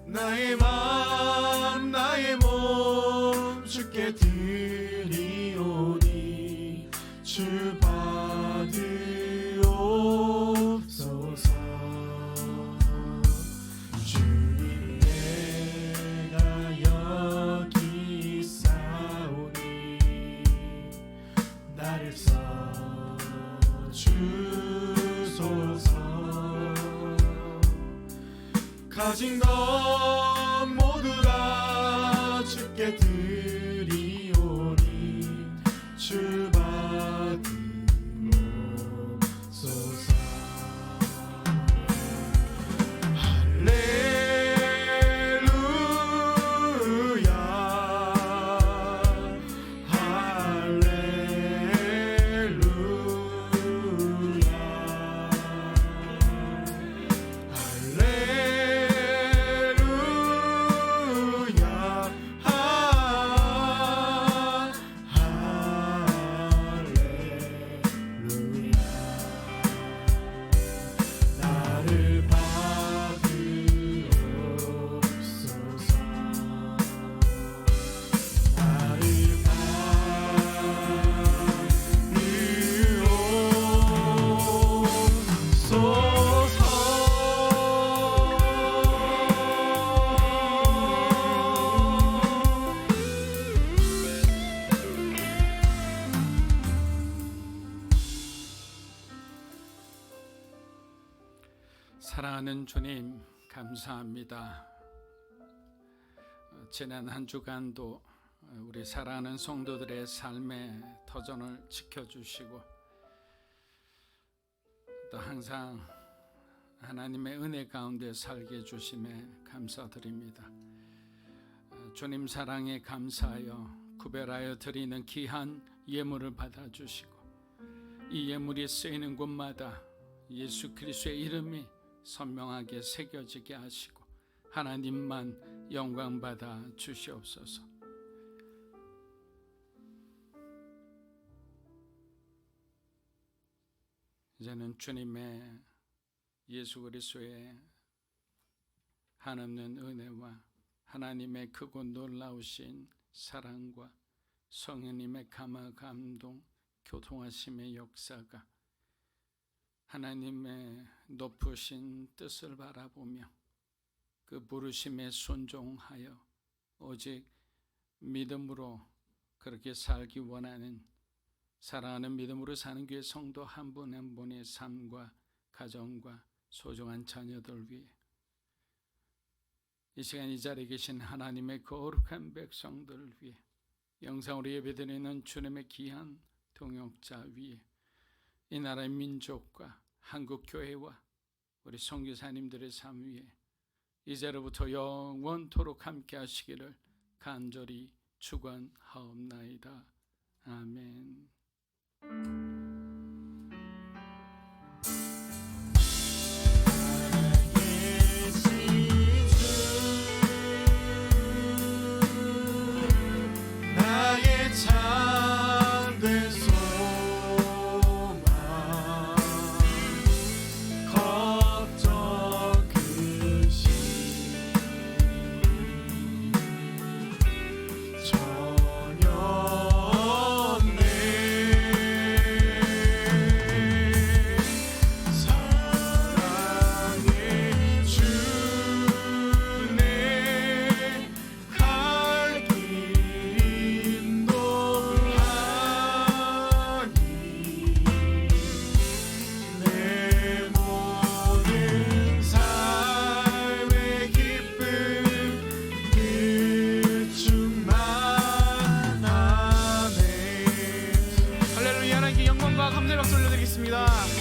나의 맘 나의 몸 주께 드리오니 주 받으옵소서. 주님, 내가 여기 있사오니 나를 써주소서. 가진 것 모두 다 주께 드리오니 주 받으옵소서. 할렐루야 할렐루야 나를 받으옵소서. 나를 사랑하는 주님, 감사합니다. 지난 한 주간도 우리 사랑하는 성도들의 삶의 터전을 지켜주시고 또 항상 하나님의 은혜 가운데 살게 해주심에 감사드립니다. 주님 사랑에 감사하여 구별하여 드리는 귀한 예물을 받아주시고 이 예물이 쓰이는 곳마다 예수 그리스도의 이름이 선명하게 새겨지게 하시고 하나님만 영광받아 주시옵소서. 이제는 주님의 예수 그리스도의 한없는 은혜와 하나님의 크고 놀라우신 사랑과 성령님의 감화 감동 교통하심의 역사가 하나님의 높으신 뜻을 바라보며 그 부르심에 순종하여 오직 믿음으로 그렇게 살기 원하는 사랑하는 믿음으로 사는 교회 성도 한 분 한 분의 삶과 가정과 소중한 자녀들 위해 이 시간 이 자리에 계신 하나님의 거룩한 백성들을 위해 영상으로 예배드리는 주님의 귀한 동역자 위에 이 나라의 민족과 한국교회와 우리 선교사님들의 삶 위에 이제로부터 영원토록 함께 하시기를 간절히 축원하옵나이다. 아멘. 나의 참된 소망 걱정 근심 전혀 감사합니다.